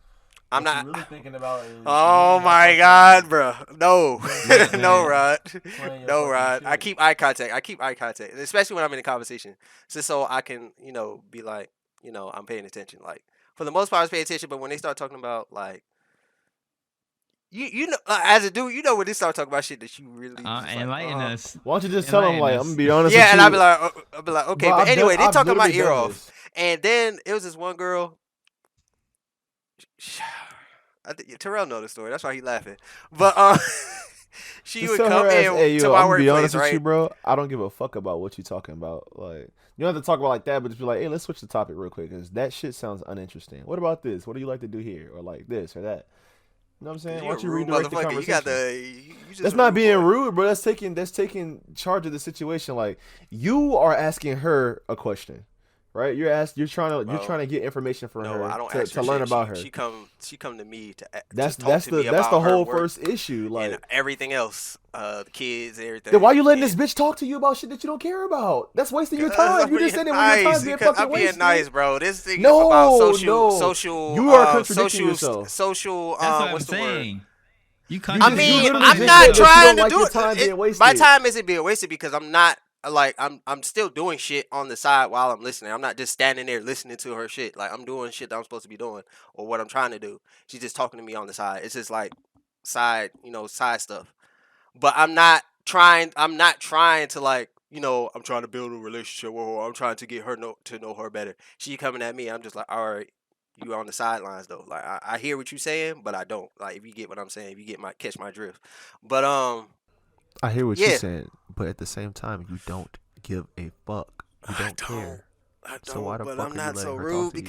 I'm
What
not.
you really thinking about is
Oh
playing your
my
fucking
God, bro. No,
Man,
no,
man.
Rod.
playing your
No,
fucking
Rod. I
shit.
keep eye contact. Especially when I'm in a conversation, just so I can, be like, I'm paying attention. Like, for the most part, I was paying attention. But when they start talking about, like, as a dude, when they start talking about shit that you really just like,
Enlighten us.
Why don't you just tell them,
Enlighten
like, I'm gonna
us.
be honest
yeah,
with
and
you,
I'll be like, okay.
bro?
But anyway, they
I've
talking my
literally
ear
done
off,
this.
and then it was this one girl. I think Terrell know the story. That's why he laughing. But she
Just
would
tell her
come
ass,
in
hey,
to
yo,
my
I'm gonna be
workplace,
honest with you,
right?
bro. I don't give a fuck about what you talking about. Like, you don't have to talk about like that, but just be like, hey, let's switch the topic real quick because that shit sounds uninteresting. What about this? What do you like to do here, or like this or that? You know what I'm saying? Why
You're a
don't you
rude
redirect the
motherfucker. You got
conversation?
you just
That's
a
not
rude
being
boy.
rude, bro. That's taking charge of the situation. Like, you are asking her a question, right? You're
Bro,
trying to get information from
no,
her
I don't
to,
ask her
to learn
shit.
about
She
her.
she come she come to me to
That's
talk
that's
to me
the that's the
about her
whole
work
first issue.
and
Like,
everything else, the kids,
then why
everything.
you letting this
And
bitch talk to you about shit that you don't care about? That's wasting your
cause
time.
I'm
You just
being
said it when your
nice.
time's being
Because I'm
fucking
being
wasted.
nice, bro. This thing about
No,
social,
no,
social,
you are contradicting
social,
yourself.
social.
That's what I'm
What's the word?
saying. You
You
I mean,
literally
contradicting
I'm
just
not
said that
yourself.
you don't
trying to
like
do
your
it.
time being
My
wasted.
time isn't being wasted because I'm not like I'm still doing shit on the side while I'm listening. I'm not just standing there listening to her shit. Like, I'm doing shit that I'm supposed to be doing or what I'm trying to do. She's just talking to me on the side. It's just like side stuff. But I'm not trying to, like, I'm trying to build a relationship with her. I'm trying to get her to know her better. She coming at me. I'm just like, all right, you on the sidelines though. Like, I hear what you're saying, but I don't. Like, if you get what I'm saying, if you catch my drift. But
I hear what you're
yeah.
saying, but at the same time, you don't give a fuck. You
I
don't
don't.
care.
I
So why
don't,
the
but
fuck
I'm
are you
not so
letting her talk
rude
to
because
you?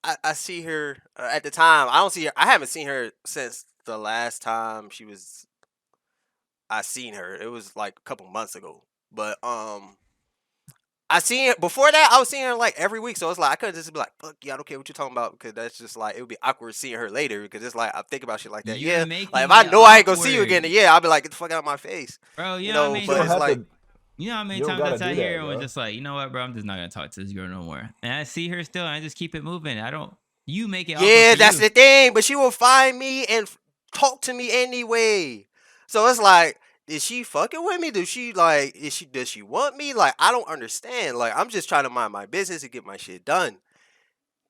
I see her at the time. I don't see her. I haven't seen her since the last time she was I seen her. It was like a couple months ago. But I seen it before that. I was seeing her like every week, so it's like I could just be like, "Fuck you, I don't care what you're talking about," because that's just like it would be awkward seeing her later. Because it's like I think about shit like that.
You're
Yeah,
making
like if I
it
know I ain't gonna see you again,
awkward.
then yeah, I'll be like, "Get the fuck out of my face,"
Bro,
you know.
You
But
don't
it's
have
like,
to.
you know how many
You don't
times I
gotta
sat
do
here
that,
and was
bro.
just like, you know what, bro, I'm just not gonna talk to this girl no more. And I see her still, and I just keep it moving. I don't. You make it awkward
yeah,
for
that's
you.
the thing. But she will find me and talk to me anyway. So it's like, is she fucking with me? Does she like? Does she want me? Like, I don't understand. Like, I'm just trying to mind my business and get my shit done.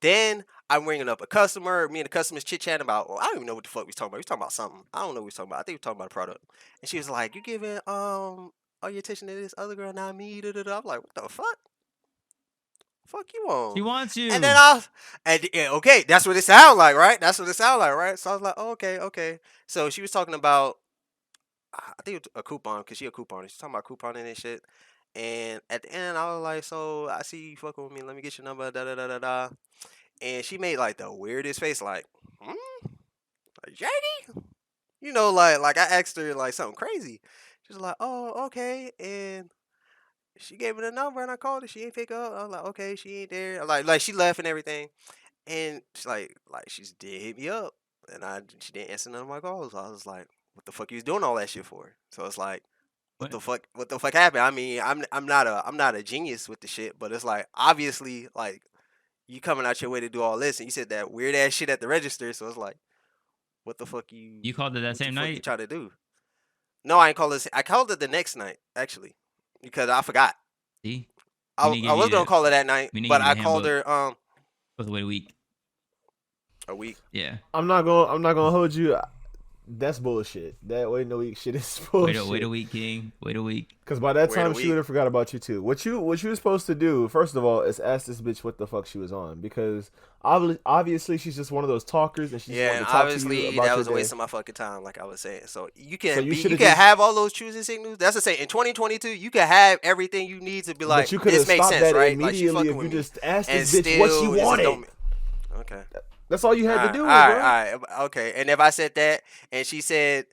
Then I'm ringing up a customer. Me and the customer's chit chatting about. Well, I don't even know what the fuck we talking about. We talking about something. I don't know what we talking about. I think we talking about a product. And she was like, "You giving all your attention to this other girl, not me." Da, da, da. I'm like, "What the fuck? Fuck you
She
on?"
wants
And then
you.
okay, that's what it sound like, right? That's what it sound like, right? So I was like, oh, okay, okay. So she was talking about, I think it was a coupon, because she a couponer. She's talking about couponing and shit. And at the end, I was like, so I see you fucking with me. Let me get your number. Da da da da da. And she made like the weirdest face, like, like, JD? You know, like I asked her like something crazy. She was like, oh, okay. And she gave me the number and I called her. She ain't pick up. I was like, okay, she ain't there. Like she left and everything. And she's like she did hit me up. And she didn't answer none of my calls. I was like, what the fuck you was doing all that shit for? So it's like,
What?
what the fuck happened? I mean, I'm not a genius with the shit, but it's like obviously like you coming out your way to do all this and you said that weird ass shit at the register, so it's like, what the fuck
You called her that
what the
same
fuck you
night?
try to do? No, I ain't called this. I called it the next night actually, because I forgot.
See? We
I
need to
I
give
was
you
gonna
the.
call her that night,
We need to
but
give you
I
the
called
handbook.
her
Supposed to wait a week.
a week.
Yeah.
I'm not gonna. I'm not gonna hold you. That's bullshit. That wait no week shit is bullshit.
Wait a week, King. Wait a week.
Because by that
Wait a
time she
week.
would have forgot about you too. What you were supposed to do, first of all, is ask this bitch what the fuck she was on. Because obviously she's just one of those talkers and she just
Yeah,
wanted
and
to talk to you
obviously
about
that
your
was a
day.
waste of my fucking time, like I was saying. So
So you should
you
have
can
just.
have all those choosing signals. That's to say, in 2022, you can have everything you need to be
But
like,
you could
this
have
makes
stopped
sense,
that
right? Like she
immediately
fucking
if
with
you
me,
just asked
and
this bitch what she
still it just
wanted.
don't. Okay.
That's all you
All
had to
right,
do,
all right,
bro.
all right. Okay. And if I said that and she said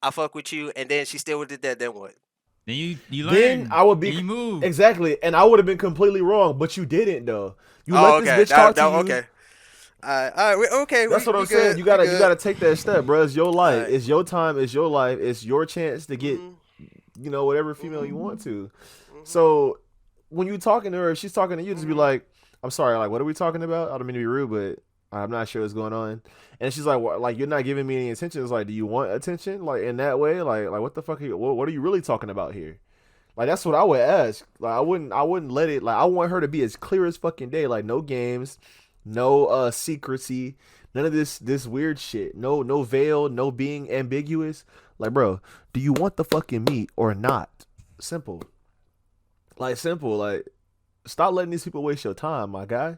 I fuck with you, and then she still did that, then what?
Then you
Then
learn.
I would
And
be
you move.
exactly, and I would have been completely wrong, but you didn't though. You
Oh,
let this
okay.
bitch talk to you.
Okay. All right. Okay.
That's what
We
I'm saying.
good.
You
We
gotta
good.
take that step, bro. It's your
All
life.
right.
It's your time. It's your life. It's your chance to get,
Mhm.
whatever female you
Mhm.
want to.
Mhm.
So when you talking to her, if she's talking to you, just be
Mhm.
like, "I'm sorry. Like, what are we talking about? I don't mean to be rude, but I'm not sure what's going on." And she's like, "What? Like, you're not giving me any attention." It's like, "Do you want attention? Like in that way? Like what the fuck? What are you really talking about here?" Like that's what I would ask. Like I wouldn't let it. Like I want her to be as clear as fucking day. Like no games, no secrecy, none of this weird shit. No veil, no being ambiguous. Like bro, do you want the fucking meat or not? Simple. Like simple. Like stop letting these people waste your time, my guy.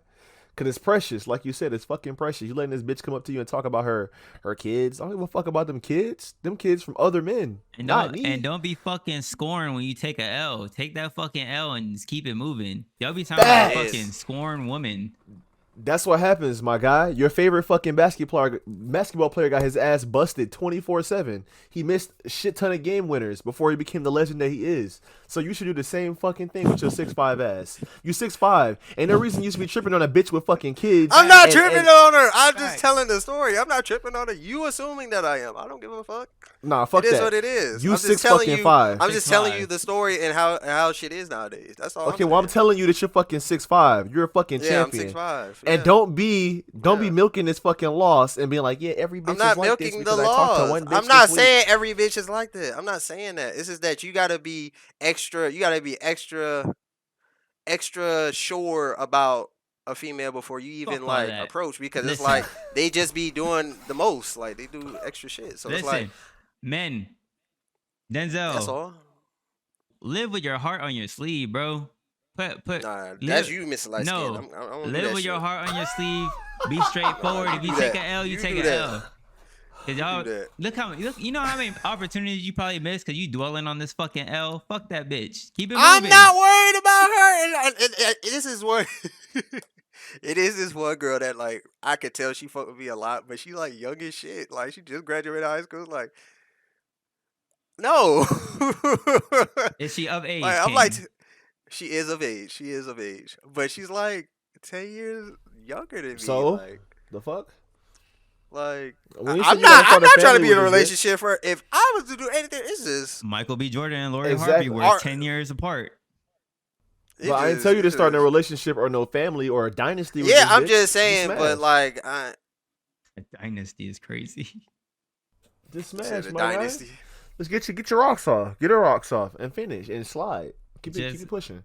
Cause it's precious, like you said, it's fucking precious. You letting this bitch come up to you and talk about her kids. I don't give a fuck about them kids. Them kids from other men, not me.
Don't be fucking scoring when you take a L. Take that fucking L and just keep it moving. Y'all be talking about
It
Facts.
fucking
is.
scoring women.
That's what happens, my guy. Your favorite fucking basketball player got his ass busted 24/7. He missed a shit ton of game winners before he became the legend that he is. So you should do the same fucking thing with your 6'5" ass. You 6'5", ain't no reason you should be tripping on a bitch with fucking kids.
I'm not
and-
tripping
and-
on her. I'm just
Facts.
telling the story. I'm not tripping on her. You assuming that I am. I don't give a fuck.
Nah, fuck
It is
that.
what it is.
You
I'm just
6
telling
fucking
you.
5.
I'm just telling
6'5".
you the story and how shit is nowadays. That's all.
Okay,
I'm
well I'm
saying.
telling you that you're fucking 6'5". You're a fucking
Yeah, I'm
champion.
6'5".
And
Yeah.
don't be
Yeah.
milking this fucking loss and being like, yeah, every bitch
I'm not
is like this
milking the
because I talked to
laws.
one bitch
I'm not
this week.
saying every bitch is like that. I'm not saying that. It's just that you gotta be extra. You gotta be extra sure about a female before you even
Fuck all
like
that.
approach, because it's
Listen.
like they just be doing the most. Like they do extra shit. So it's like
Listen, men,
that's
Denzel,
all.
live with your heart on your sleeve, bro. Put
Nah,
live,
that's you, Mr. Light Skin.
no,
I don't do
live
that
with your
shit.
heart on your sleeve. Be straightforward.
you
If you
do
take
that.
an L, you
You
take
do
an
that.
L. Cause y'all
do that.
look, you know how many opportunities you probably missed because you dwelling on this fucking L. Fuck that bitch. Keep it moving.
I'm not worried about her. And this is one. It is this one girl that like I could tell she fuck with me a lot, but she like young as shit. Like she just graduated high school. Like No.
Is she of age?
Like, I'm like,
King?
she is of age. She is of age, but she's like 10 years younger than me.
So the fuck?
Like
When you say
I'm
you gotta
not. I'm
start a
not trying to
family
be in a
with this bitch-
relationship for. If I was to do anything, it's just.
Michael B. Jordan and Lori
Exactly.
Harvey were
Our-
10 years apart.
it
But I didn't
just-
tell you
it
to start a
just-
relationship or no family or a dynasty. With
Yeah,
this
I'm
bitch.
just saying,
smash.
but like,
A dynasty is crazy.
Just
said
smash,
a
my guy.
dynasty.
Let's get your rocks off. Get her rocks off and finish and slide. Keep
Just-
it pushing.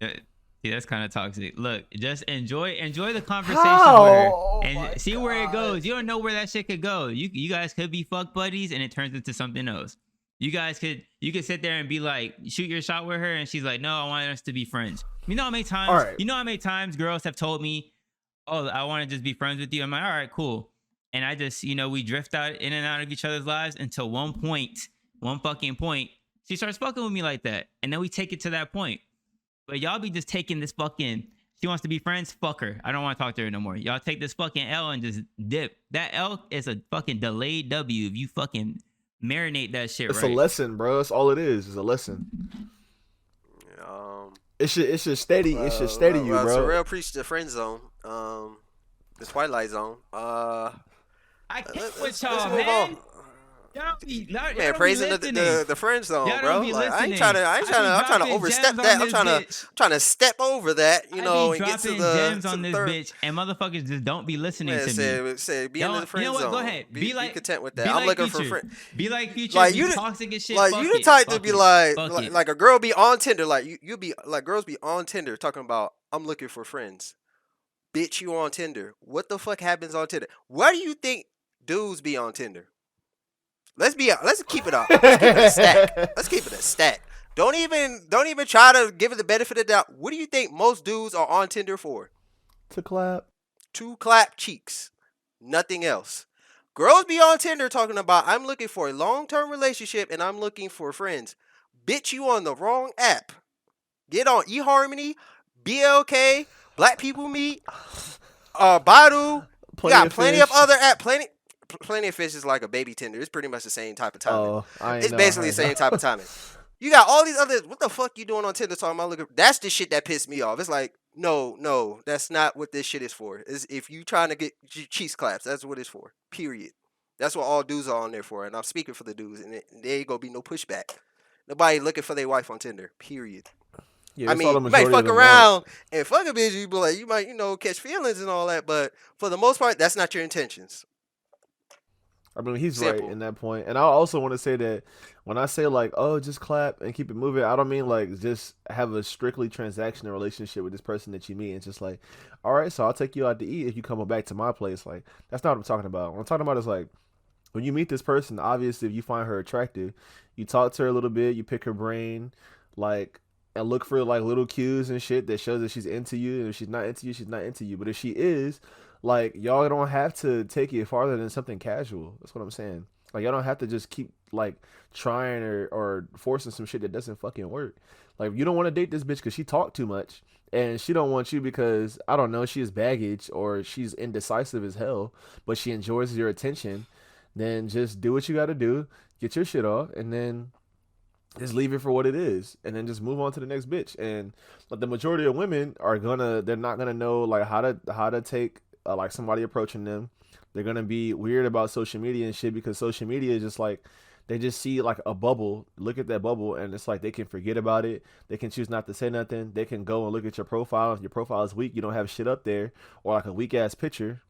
See, that's kind of toxic. Look, just enjoy the conversation
How?
with her
Oh
and
my
see where it
God.
goes. You don't know where that shit could go. You guys could be fuck buddies and it turns into something else. You could sit there and be like, shoot your shot with her, and she's like, no, I want us to be friends. You know how many times?
All right.
You know how many times girls have told me, oh, I want to just be friends with you. I'm like, all right, cool. And I just, we drift out in and out of each other's lives until one fucking point, she starts fucking with me like that, and then we take it to that point. But y'all be just taking this fucking. She wants to be friends. Fuck her. I don't want to talk to her no more. Y'all take this fucking L and just dip. That L is a fucking delayed W. If you fucking marinate that shit
It's
right.
a lesson, bro. That's all it is. It's a lesson. It should steady. It should steady you, bro.
Terrell preached the friend zone. The Twilight Zone.
I can't
Let's
with
move
y'all,
on.
man. Y'all
Man,
don't be
praising
listening.
the friend zone,
Y'all
bro.
don't be
Like, I ain't
listening.
trying to. I'm trying to
dropping
overstep
gems
that.
on
I'm
this bitch.
trying to step over that. You know,
I be
and get to
dropping
the
gems
to
on
the
this
third.
bitch, and motherfuckers just don't be listening
Man,
to me.
say be in the friend
You know what?
zone.
Go ahead.
Be
like
content with that.
be
I'm
like
looking for
Future.
friend.
Be like Future.
Like,
be
you the-
toxic as shit.
Like
fuck
you the
it,
type to
fuck
be
it,
like,
fuck it.
like a girl be on Tinder. Like you be like girls be on Tinder talking about I'm looking for friends. Bitch, you on Tinder? What the fuck happens on Tinder? Why do you think dudes be on Tinder? Let's keep it up. Let's keep it a stack. Let's keep it a stack. Don't even try to give it the benefit of the doubt. What do you think most dudes are on Tinder for?
To clap.
To clap cheeks. Nothing else. Girls be on Tinder talking about I'm looking for a long-term relationship and I'm looking for friends. Bitch, you on the wrong app. Get on eHarmony, BLK, Black People Meet, Badu. You got plenty of other apps. Plenty of Fish is like a baby Tinder. It's pretty much the same type of timing.
Oh, I ain't
It's
know.
basically
I
the
ain't
same
know.
type of timing. You got all these other. What the fuck you doing on Tinder talking about looking? That's the shit that pissed me off. It's like, no, that's not what this shit is for. Is if you trying to get cheese claps, that's what it's for. Period. That's what all dudes are on there for. And I'm speaking for the dudes, and there ain't gonna be no pushback. Nobody looking for their wife on Tinder. Period.
Yeah,
I
that's
mean,
all the
you might
majority of
fuck
them
around and fuck a bitch. You be like, you might, catch feelings and all that. But for the most part, that's not your intentions.
I mean, he's
Simple.
right in that point. And I also want to say that when I say like, oh, just clap and keep it moving, I don't mean like just have a strictly transactional relationship with this person that you meet. It's just like, all right, so I'll take you out to eat if you come back to my place. Like, that's not what I'm talking about. What I'm talking about is like, when you meet this person, obviously, if you find her attractive, you talk to her a little bit, you pick her brain, like, and look for like little cues and shit that shows that she's into you. And if she's not into you, she's not into you. But if she is, like, y'all don't have to take it farther than something casual. That's what I'm saying. Like, y'all don't have to just keep like trying or forcing some shit that doesn't fucking work. Like, if you don't want to date this bitch because she talk too much, and she don't want you because, I don't know, she has baggage or she's indecisive as hell, but she enjoys your attention, then just do what you got to do, get your shit off, and then just leave it for what it is, and then just move on to the next bitch. And but the majority of women they're not gonna know like how to take like somebody approaching them. They're gonna be weird about social media and shit because social media is just like they just see like a bubble, look at that bubble, and it's like they can forget about it. They can choose not to say nothing. They can go and look at your profile. If your profile is weak, you don't have shit up there, or like a weak ass picture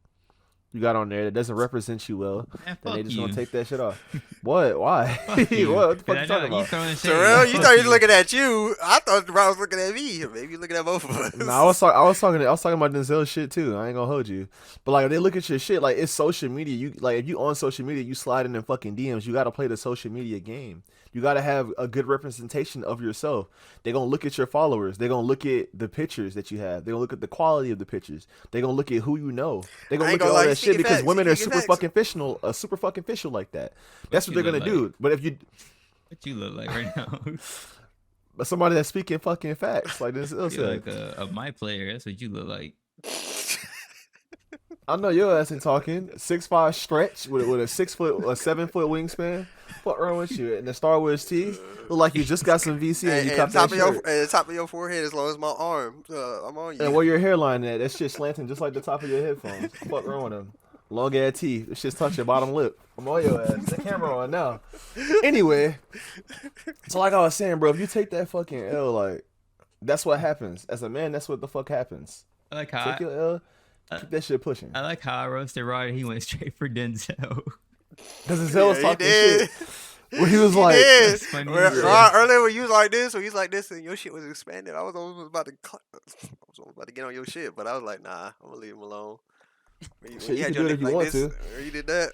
you got on there that doesn't represent you well,
Man,
then they
fuck
just
you.
gonna take that shit off. What? Why?
Fuck you.
What the fuck
'Cause I
you
know
talking about?
throwing shade.
Terrell, you
Fuck
thought he was looking at you. I thought Rob was looking at me. Maybe you looking at both of us.
No, I was talking about Denzel shit too. I ain't gonna hold you, but like if they look at your shit, like it's social media. You like if you on social media, you slide in fucking DMs. You gotta play the social media game. You gotta have a good representation of yourself. They gonna look at your followers. They gonna look at the pictures that you have. They gonna look at the quality of the pictures. They gonna look at who you know. They gonna
I ain't
look at
gonna
all
lie,
that shit
speaking
because
facts,
women are
speaking
super
facts.
fucking official like that. That's what
you
they're gonna
look
do. But if you,
What you look like right now?
but somebody that's speaking fucking facts like this,
You look like a my player. That's what you look like.
I know your ass ain't talking. 6'5" stretch with a 7 foot wingspan. What wrong with you? And the Star Wars tee look like you just got some VC and you
And
copped that shirt.
the top of your forehead as long as my arm. I'm on you.
And where your hairline at? That shit slanting just like the top of your headphones. What wrong with them? Long ass teeth. This shit's touch your bottom lip. I'm on your ass. The camera on now. Anyway, so like I was saying, bro, if you take that fucking L, like that's what happens. As a man, that's what the fuck happens.
I like how
Take your L, keep that shit pushing.
I like how I roasted Rod. He went straight for Denzel.
Because Denzel was
he
talking
did.
shit. Where he was
He
like,
did.
That's funny.
Earlier when you was like this, and your shit was expanded, I was almost about to get on your shit, but I was like, nah, I'm gonna leave him alone.
Shit, you can do it if you want to.
You did that.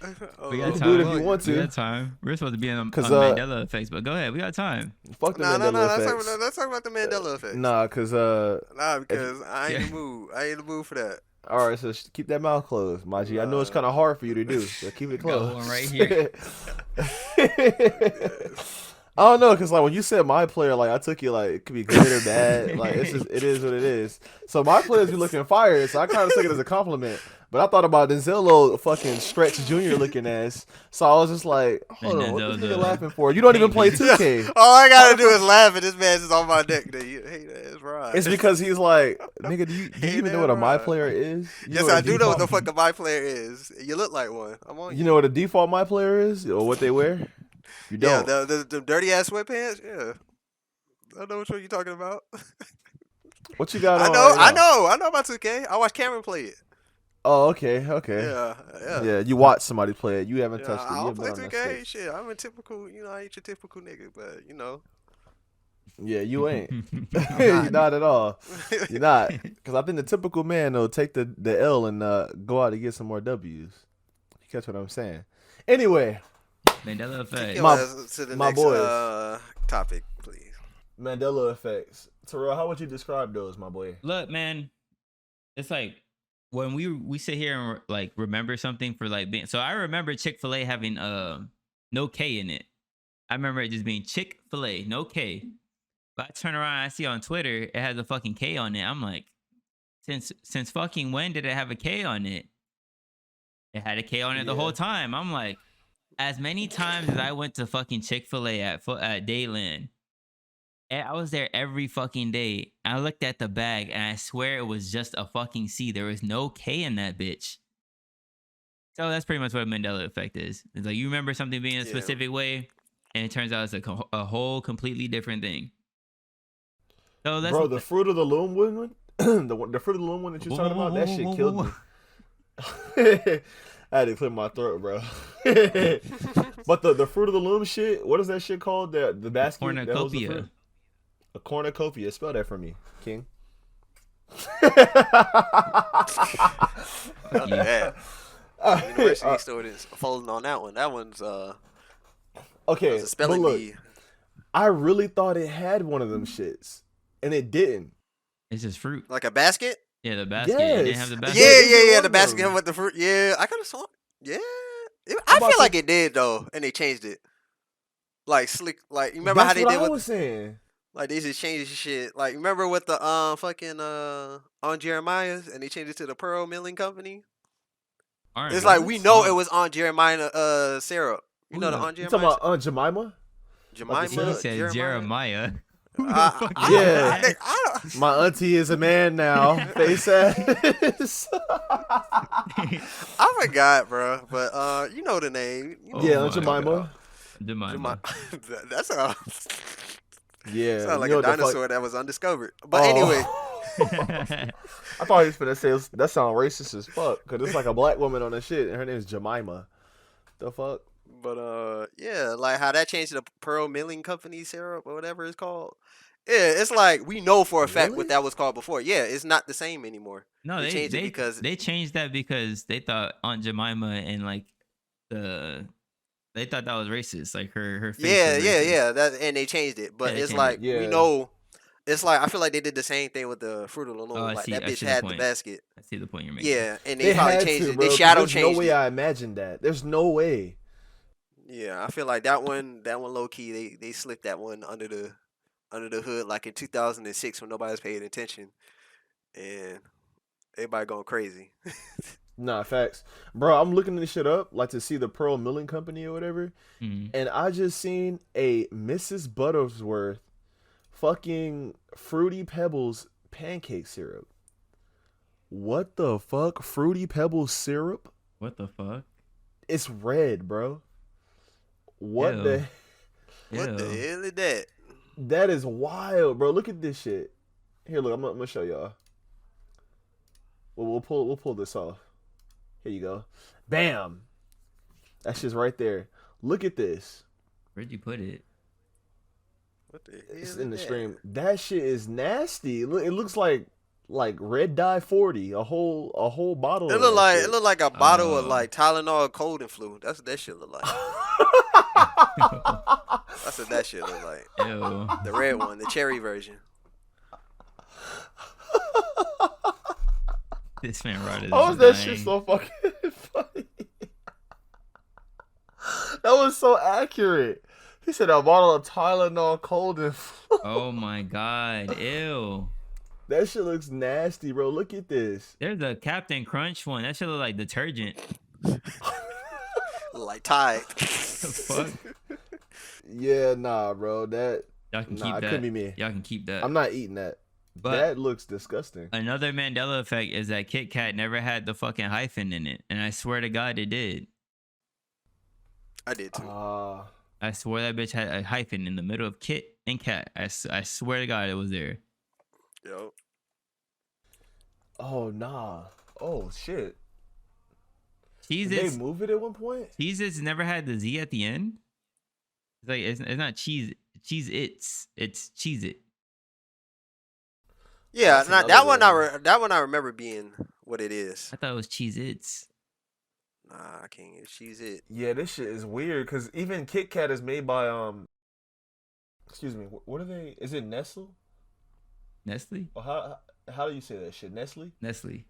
We
You
got
can
time.
do it if you want
We
to.
got time. We're supposed to be on
'Cause,
Mandela effects, but go ahead. We got time.
Fuck the
No,
Mandela effects.
let's talk about the Mandela effect.
Nah, because,
Nah, because I ain't
Yeah.
in the mood. I ain't in the mood for that.
all right, so keep that mouth closed, my G. I know it's kind of hard for you to do, so keep it
Got
closed.
one right here.
I don't know, cause like when you said my player, like I took it like it could be good or bad. Like it's just it is what it is. So my players be looking fire, so I kind of took it as a compliment. But I thought about Denzel fucking Stretch Junior looking ass. So I was just like, hold on, what this nigga laughing for? You don't even play 2K.
All I gotta do is laugh, and this man's just on my neck. Hey, that's right.
It's because he's like, nigga, do you even know what a my
right.
player is? You
Yes,
know
I do know what the
default-
fuck a my player is. You look like one. I'm on
You know what a default my player is or what they wear? You
Yeah,
don't.
the dirty ass sweatpants. Yeah, I know what you're talking about.
What you got
I
on?
know,
right now?
I know about 2K. I watched Cameron play it.
Oh, okay, okay.
Yeah.
Yeah, you watch somebody play it. You haven't
Yeah,
touched it.
I
You
don't
haven't
play
been on that
2K.
stick.
Shit, I'm a typical, I ain't your typical nigga, but
Yeah, you ain't. You're not at all. You're not. Because I think the typical man will take the L and go out and get some more W's. You catch what I'm saying? Anyway,
Mandela effect.
Your
My-
ass to the
my
next
boys.
topic, please.
Mandela effects. Terrell, how would you describe those, my boy?
Look, man, it's like when we sit here and like remember something for like being. So I remember Chick-fil-A having no K in it. I remember it just being Chick-fil-A, no K. But I turn around and I see on Twitter it has a fucking K on it. I'm like, since fucking when did it have a K on it? It had a K on it the
Yeah.
whole time. I'm like, as many times as I went to fucking Chick-fil-A at Dayland, and I was there every fucking day. I looked at the bag and I swear it was just a fucking C. There was no K in that bitch. So that's pretty much what a Mandela effect is. It's like you remember something being a
Yeah.
specific way, and it turns out it's a whole completely different thing. So that's
Bro, the Fruit of the Loom one? the Fruit of the Loom one that you're talking about? That shit killed me. I had to clear my throat, bro. But the Fruit of the Loom shit, what is that shit called? The basket? that holds the
cornucopia.
fruit? A cornucopia. Spell that for me, King.
Yeah. University students folding on that one. That one's
Okay,
was a spelling
but look,
bee.
I really thought it had one of them shits, and it didn't.
It's just fruit.
Like a basket?
Yeah, the basket. It didn't
Yes.
have the
Yeah,
basket.
it's
Yeah,
one
the
of
basket
them.
with the fruit. Yeah, I could have saw. Yeah, I
I'm
feel
about
like
to-
it did though, and they changed it. Like slick, like you remember how
That's
they
what
did
I
with,
was saying.
like they just changed the shit. Like remember with the fucking on Jeremiah's, and they changed it to the Pearl Milling Company.
Orange.
It's like
what?
we know
Oh.
it was on Jeremiah syrup. You know the
Ooh.
on
You talking
Jeremiah.
about Aunt Jemima?
Jemima.
the
He said Jeremiah.
Yeah.
I don't.
My auntie is a man now. Face ass.
I forgot, bro. But you know the name. You know
Oh
Yeah,
my
Aunt Jemima.
Jemima.
That's a
Yeah.
sound like
you know
a
what the fuck-
dinosaur that was undiscovered. But
Oh.
anyway,
I thought he was finna say that sound racist as fuck. Cause it's like a black woman on the shit, and her name is Jemima. The fuck?
but yeah, like how that changed to the Pearl Milling Company syrup or whatever it's called. Yeah, it's like we know for a fact
Really?
what that was called before. Yeah, it's not the same anymore.
No,
They
they
changed it because-
they changed that because they thought Aunt Jemima and like they thought that was racist. Like her face.
Yeah,
was
yeah,
racist.
yeah. That and they changed it, but
Yeah, they
it's
changed
like
it.
we
Yeah.
know. It's like I feel like they did the same thing with the Fruit of the Loom.
Oh, I
like
see-
that
I
bitch
see the
had the
point.
basket.
I see the point you're making.
Yeah, and they
They
probably
had
changed
to,
it.
bro.
They
'cause
shadow
there's
changed
no way
it.
I imagined that. There's no way.
Yeah, I feel like that one low key they slipped that one under the hood like in 2006 when nobody was paying attention and everybody going crazy.
Nah, facts, bro. I'm looking this shit up, like to see the Pearl Milling Company or whatever,
Mm.
and I just seen a Mrs. Butterworth fucking Fruity Pebbles pancake syrup. What the fuck? Fruity Pebbles syrup?
What the fuck?
It's red, bro. What
Ew.
the?
What the
Ew.
hell is that?
That is wild, bro. Look at this shit. Here, look. I'm gonna show y'all. We'll pull this off. Here you go. Bam. That shit's right there. Look at this.
Where'd you put it?
What the hell
It's
is
in the
that?
stream. That shit is nasty. Look, it looks like red dye 40. A whole bottle.
It
of
look
that
like
shit.
it look like a bottle of
Oh.
like Tylenol cold and flu. That's what that shit look like. That's what that shit look like.
Ew.
The red one, the cherry version.
This man wrote it.
Oh, that shit so fucking funny. That was so accurate. He said a bottle of Tylenol cold and flu.
Oh my god. Ew.
That shit looks nasty, bro. Look at this.
There's a Captain Crunch one. That shit look like detergent.
Look like Tide.
The fuck?
Yeah, nah, bro. That
Y'all can
nah,
keep
it
that.
couldn't be me.
Y'all can keep that.
I'm not eating that.
But
That looks disgusting.
another Mandela effect is that Kit Kat never had the fucking hyphen in it, and I swear to God it did.
I did too.
I swear that bitch had a hyphen in the middle of Kit and Kat. I swear to God it was there.
Yo.
Oh nah. Oh shit.
Cheez
Did they
Its
move it at one point?
never had the Z at the end. It's like it's not Cheez Its. It's Cheez It.
Yeah,
That's
that
another
one
one.
that one I remember being what it is.
I thought it was Cheez Its.
Nah, I can't. She's it.
Yeah, this shit is weird because even Kit Kat is made by excuse me, what are they? Is it Nestle?
Nestle.
Or how do you say that shit? Nestle?
Nestle.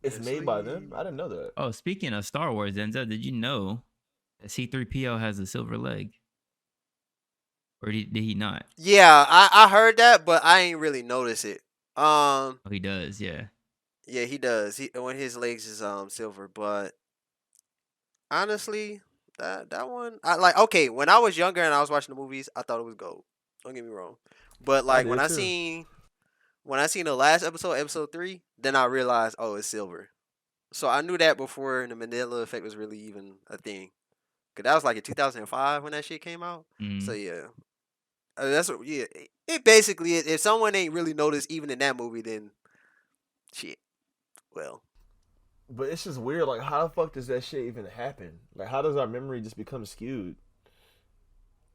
It's made by them.
Nestle.
I didn't know that.
Oh, speaking of Star Wars, Denzel, did you know that C-3PO has a silver leg? Or did he not?
Yeah, I heard that, but I ain't really notice it.
Oh, he does, yeah.
Yeah, he does. He when his legs is silver, but honestly, that one I like. Okay, when I was younger and I was watching the movies, I thought it was gold. Don't get me wrong, but like
did too.
when I seen the last episode, episode 3, then I realized, oh, it's silver. So I knew that before the Mandela effect was really even a thing. Cause that was like in 2005 when that shit came out. So
Mhm.
yeah, that's what. Yeah, it basically if someone ain't really noticed even in that movie, then shit. Well,
But it's just weird. Like, how the fuck does that shit even happen? Like, how does our memory just become skewed?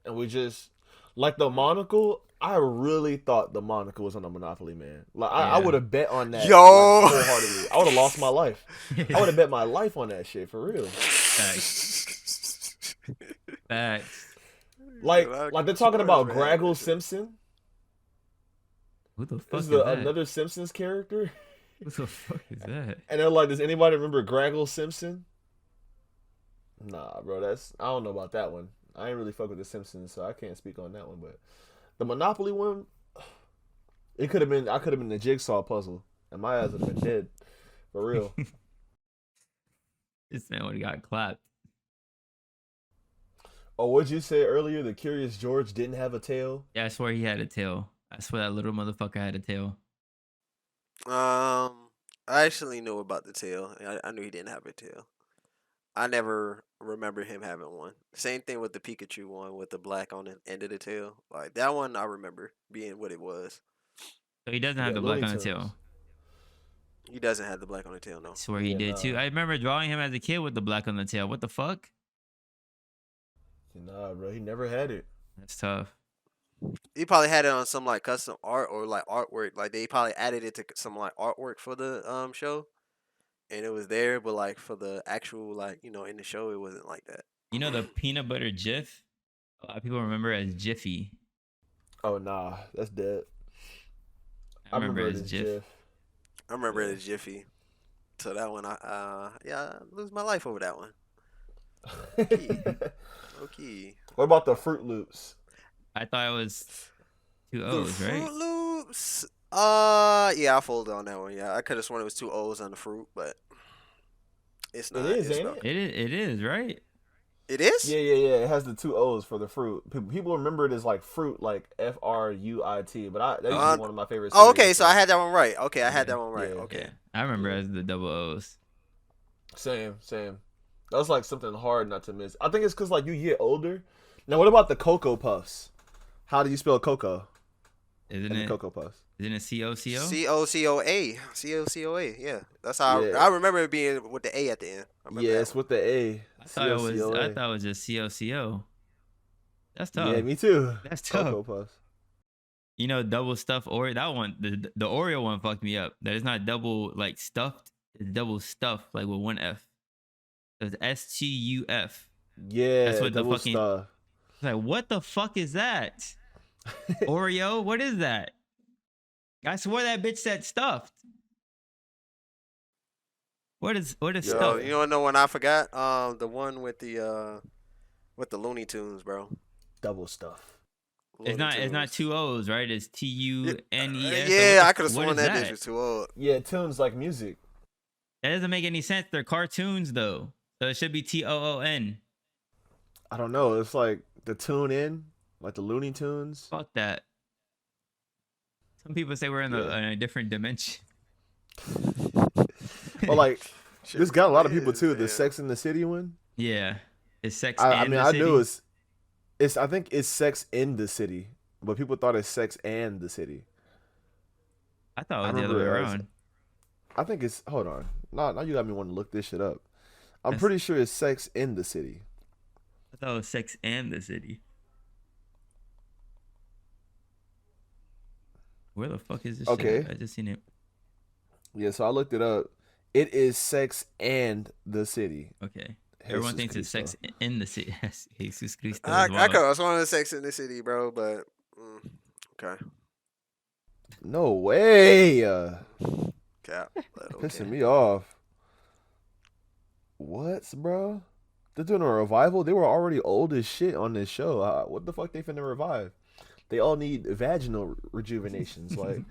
And we just like the monocle. I really thought the monocle was on the Monopoly Man. Like, I
Yeah.
would have bet on that.
Yo.
like, wholeheartedly. I would have lost my life. I would have bet my life on that shit for real.
Facts. Facts.
Like
Well,
they're
good
talking about
stories, man.
Graggle Simpson.
Who the fuck
This
is
is
that?
another Simpsons character.
What the fuck is that?
And they're like, does anybody remember Graggle Simpson? Nah, bro, I don't know about that one. I ain't really fuck with the Simpsons, so I can't speak on that one. But the Monopoly one, I could have been the jigsaw puzzle, and my ass would have been dead, for real.
This man would have got clapped.
Oh, what'd you say earlier? The Curious George didn't have a tail.
Yeah, I swear he had a tail. I swear that little motherfucker had a tail.
I actually knew about the tail. I knew he didn't have a tail. I never remember him having one. Same thing with the Pikachu one with the black on the end of the tail. Like that one, I remember being what it was.
So he doesn't have
Yeah,
the black
Looney
on the
Tunes.
tail.
He doesn't have the black on the tail, no.
I swear he
Yeah,
did too.
nah.
I remember drawing him as a kid with the black on the tail. What the fuck?
Nah, bro, he never had it.
That's tough.
He probably had it on some like custom art or like artwork. Like they probably added it to some like artwork for the show, and it was there. But like for the actual like in the show, it wasn't like that.
You know the peanut butter Jif? A lot of people remember it as Jiffy.
Oh nah, that's dead.
I remember it as
as
Jif.
Jif.
I remember
Yeah.
it as Jiffy. So that one, I lose my life over that one. Okay.
What about the Fruit Loops?
I thought it was two
The
O's,
Fruit
right?
Loops. Yeah, I folded on that one. Yeah, I could have sworn it was two O's on the fruit, but it's not.
is,
It's
ain't
not.
it?
It is right.
It is?
Yeah. It has the two O's for the fruit. People remember it as like fruit, like FRUIT, but that used to be one of my favorite.
Oh, okay,
cereals,
so I had that one right. Okay, I had
Yeah.
that one right.
Yeah.
Okay.
Yeah, I remember as the double O's.
Same. That's like something hard not to miss. I think it's because like you get older. Now, what about the Cocoa Puffs? How do you spell cocoa?
Isn't
In the
it?
Cocoa Puffs.
Isn't it COCO?
COCOA. Yeah, that's how
Yeah.
I remember it being with the A at the end. I remember
Yeah,
that
it's
one.
with the A.
I thought it was.
COCOA.
I thought it was just COCO. That's tough.
Yeah, me too.
That's tough.
Cocoa Puffs.
You know, double stuffed Oreo. That one, the Oreo one, fucked me up. That is not double like stuffed. It's double stuffed like with one F. It's STUF.
Yeah,
That's what the
double
fucking-
stuff.
It's like, what the fuck is that? Oreo? What is that? I swear that bitch said stuffed. What is
Yo,
stuffed?
you know one I forgot? The one with the Looney Tunes, bro.
Double stuff.
It's not two O's, right? It's TUNES.
Yeah, I could have sworn that bitch was too old.
Yeah, tunes like music.
That doesn't make any sense. They're cartoons though. So it should be TOON.
I don't know. It's like the tune in, like the Looney Tunes.
Fuck that. Some people say we're in,
Yeah.
in a different dimension.
But like, this got a lot of people too. The
Yeah.
Sex in the City one.
Yeah. It's sex
I
and
mean,
the
I
city.
knew it's. I think it's Sex in the City, but people thought it's Sex and the City.
I thought it
I
was the other way
remember it was-
around.
I think it's. Hold on. Now you got me wanting to look this shit up. I'm
That's-
pretty sure it's Sex in the City.
I thought it was sex and the city. Where the fuck is this
Okay.
shit? I just seen it.
Yeah, so I looked it up. It is Sex and the City.
Okay. Everyone thinks it's sex in the city. Jesus Cristo.
I
is wild.
could have sworn it was Sex in the City, bro, but okay.
No way.
Cap. But okay.
Pissing me off. What, bro? They're doing a revival? They were already old as shit on this show. What the fuck they finna revive? They all need vaginal rejuvenations. Like,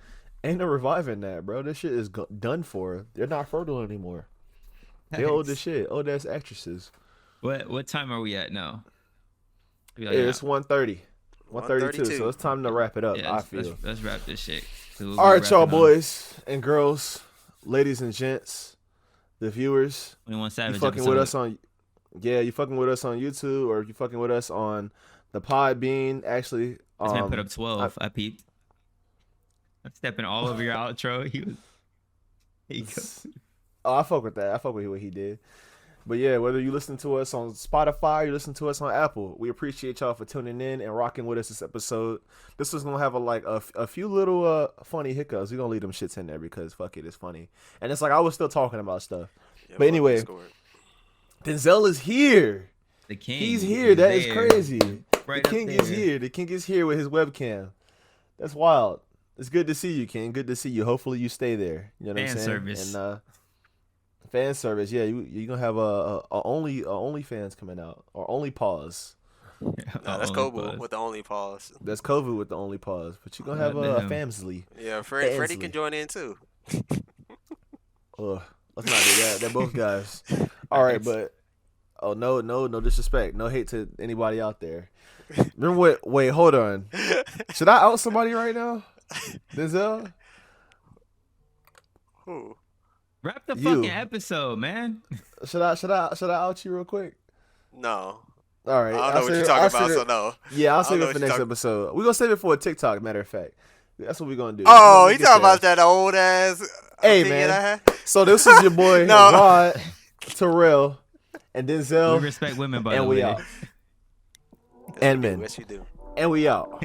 ain't no reviving that, bro. This shit is done for. They're not fertile anymore. They old as shit. Old ass actresses.
What time are we at now? We
Yeah,
like,
it's 1:30. 1:32. So it's time to wrap it up,
yeah,
I
let's,
feel.
let's wrap this shit. So we'll
All
be
right, y'all
wrapping on
boys and girls, ladies and gents, the viewers.
21
You
Savage
fucking with
episode.
us on, you fucking with us on YouTube, or you fucking with us on the Podbean. Actually,
This man put up 12. I peeped. I'm stepping all over your outro. He was. He goes.
oh, I fuck with that. I fuck with what he did. But yeah, whether you listen to us on Spotify or you listen to us on Apple, we appreciate y'all for tuning in and rocking with us this episode. This was gonna have a few little funny hiccups. We gonna leave them shits in there because fuck it, it's funny. And it's like I was still talking about stuff.
Yeah,
But anyway,
Discord.
Denzel is here.
The king.
He's here. That is
there.
crazy.
Right
The
up
king is
there.
here. The king is here with his webcam. That's wild. It's good to see you, King. Good to see you. Hopefully you stay there. You know what I'm
Fan
saying?
service.
And fan service. Yeah, you're gonna have a only fans coming out or only pause.
Nah, that's
Only
Kobu
pause.
with the only pause.
That's COVID with the only pause. But you're gonna have a
Goddamn.
family.
Yeah, Freddie
Ansley.
can join in too.
Ugh, let's not do that. They're both guys. All right, but no disrespect. No hate to anybody out there. Remember what? Wait, hold on. Should I out somebody right now? Denzel?
Who?
Wrap the
You.
fucking episode, man.
Should I out you real quick?
No.
All right.
I don't know
I'll
what
save
you're
it-
talking
I'll
about,
save
so
it-
no.
Yeah, I'll
I
save
don't know
it for
what you're
next
talking-
episode. We're gonna save it for a TikTok, matter of fact. That's what we're gonna do.
Oh,
We're
you
gonna
talking
get
about that old ass
Hey,
opinion
man.
I had?
So this is your boy
No.
Rod, Terrell, and
We
Denzel,
respect women, by the
and
way.
we out.
Yes,
And
you do.
men.
Yes, you do.
And we out.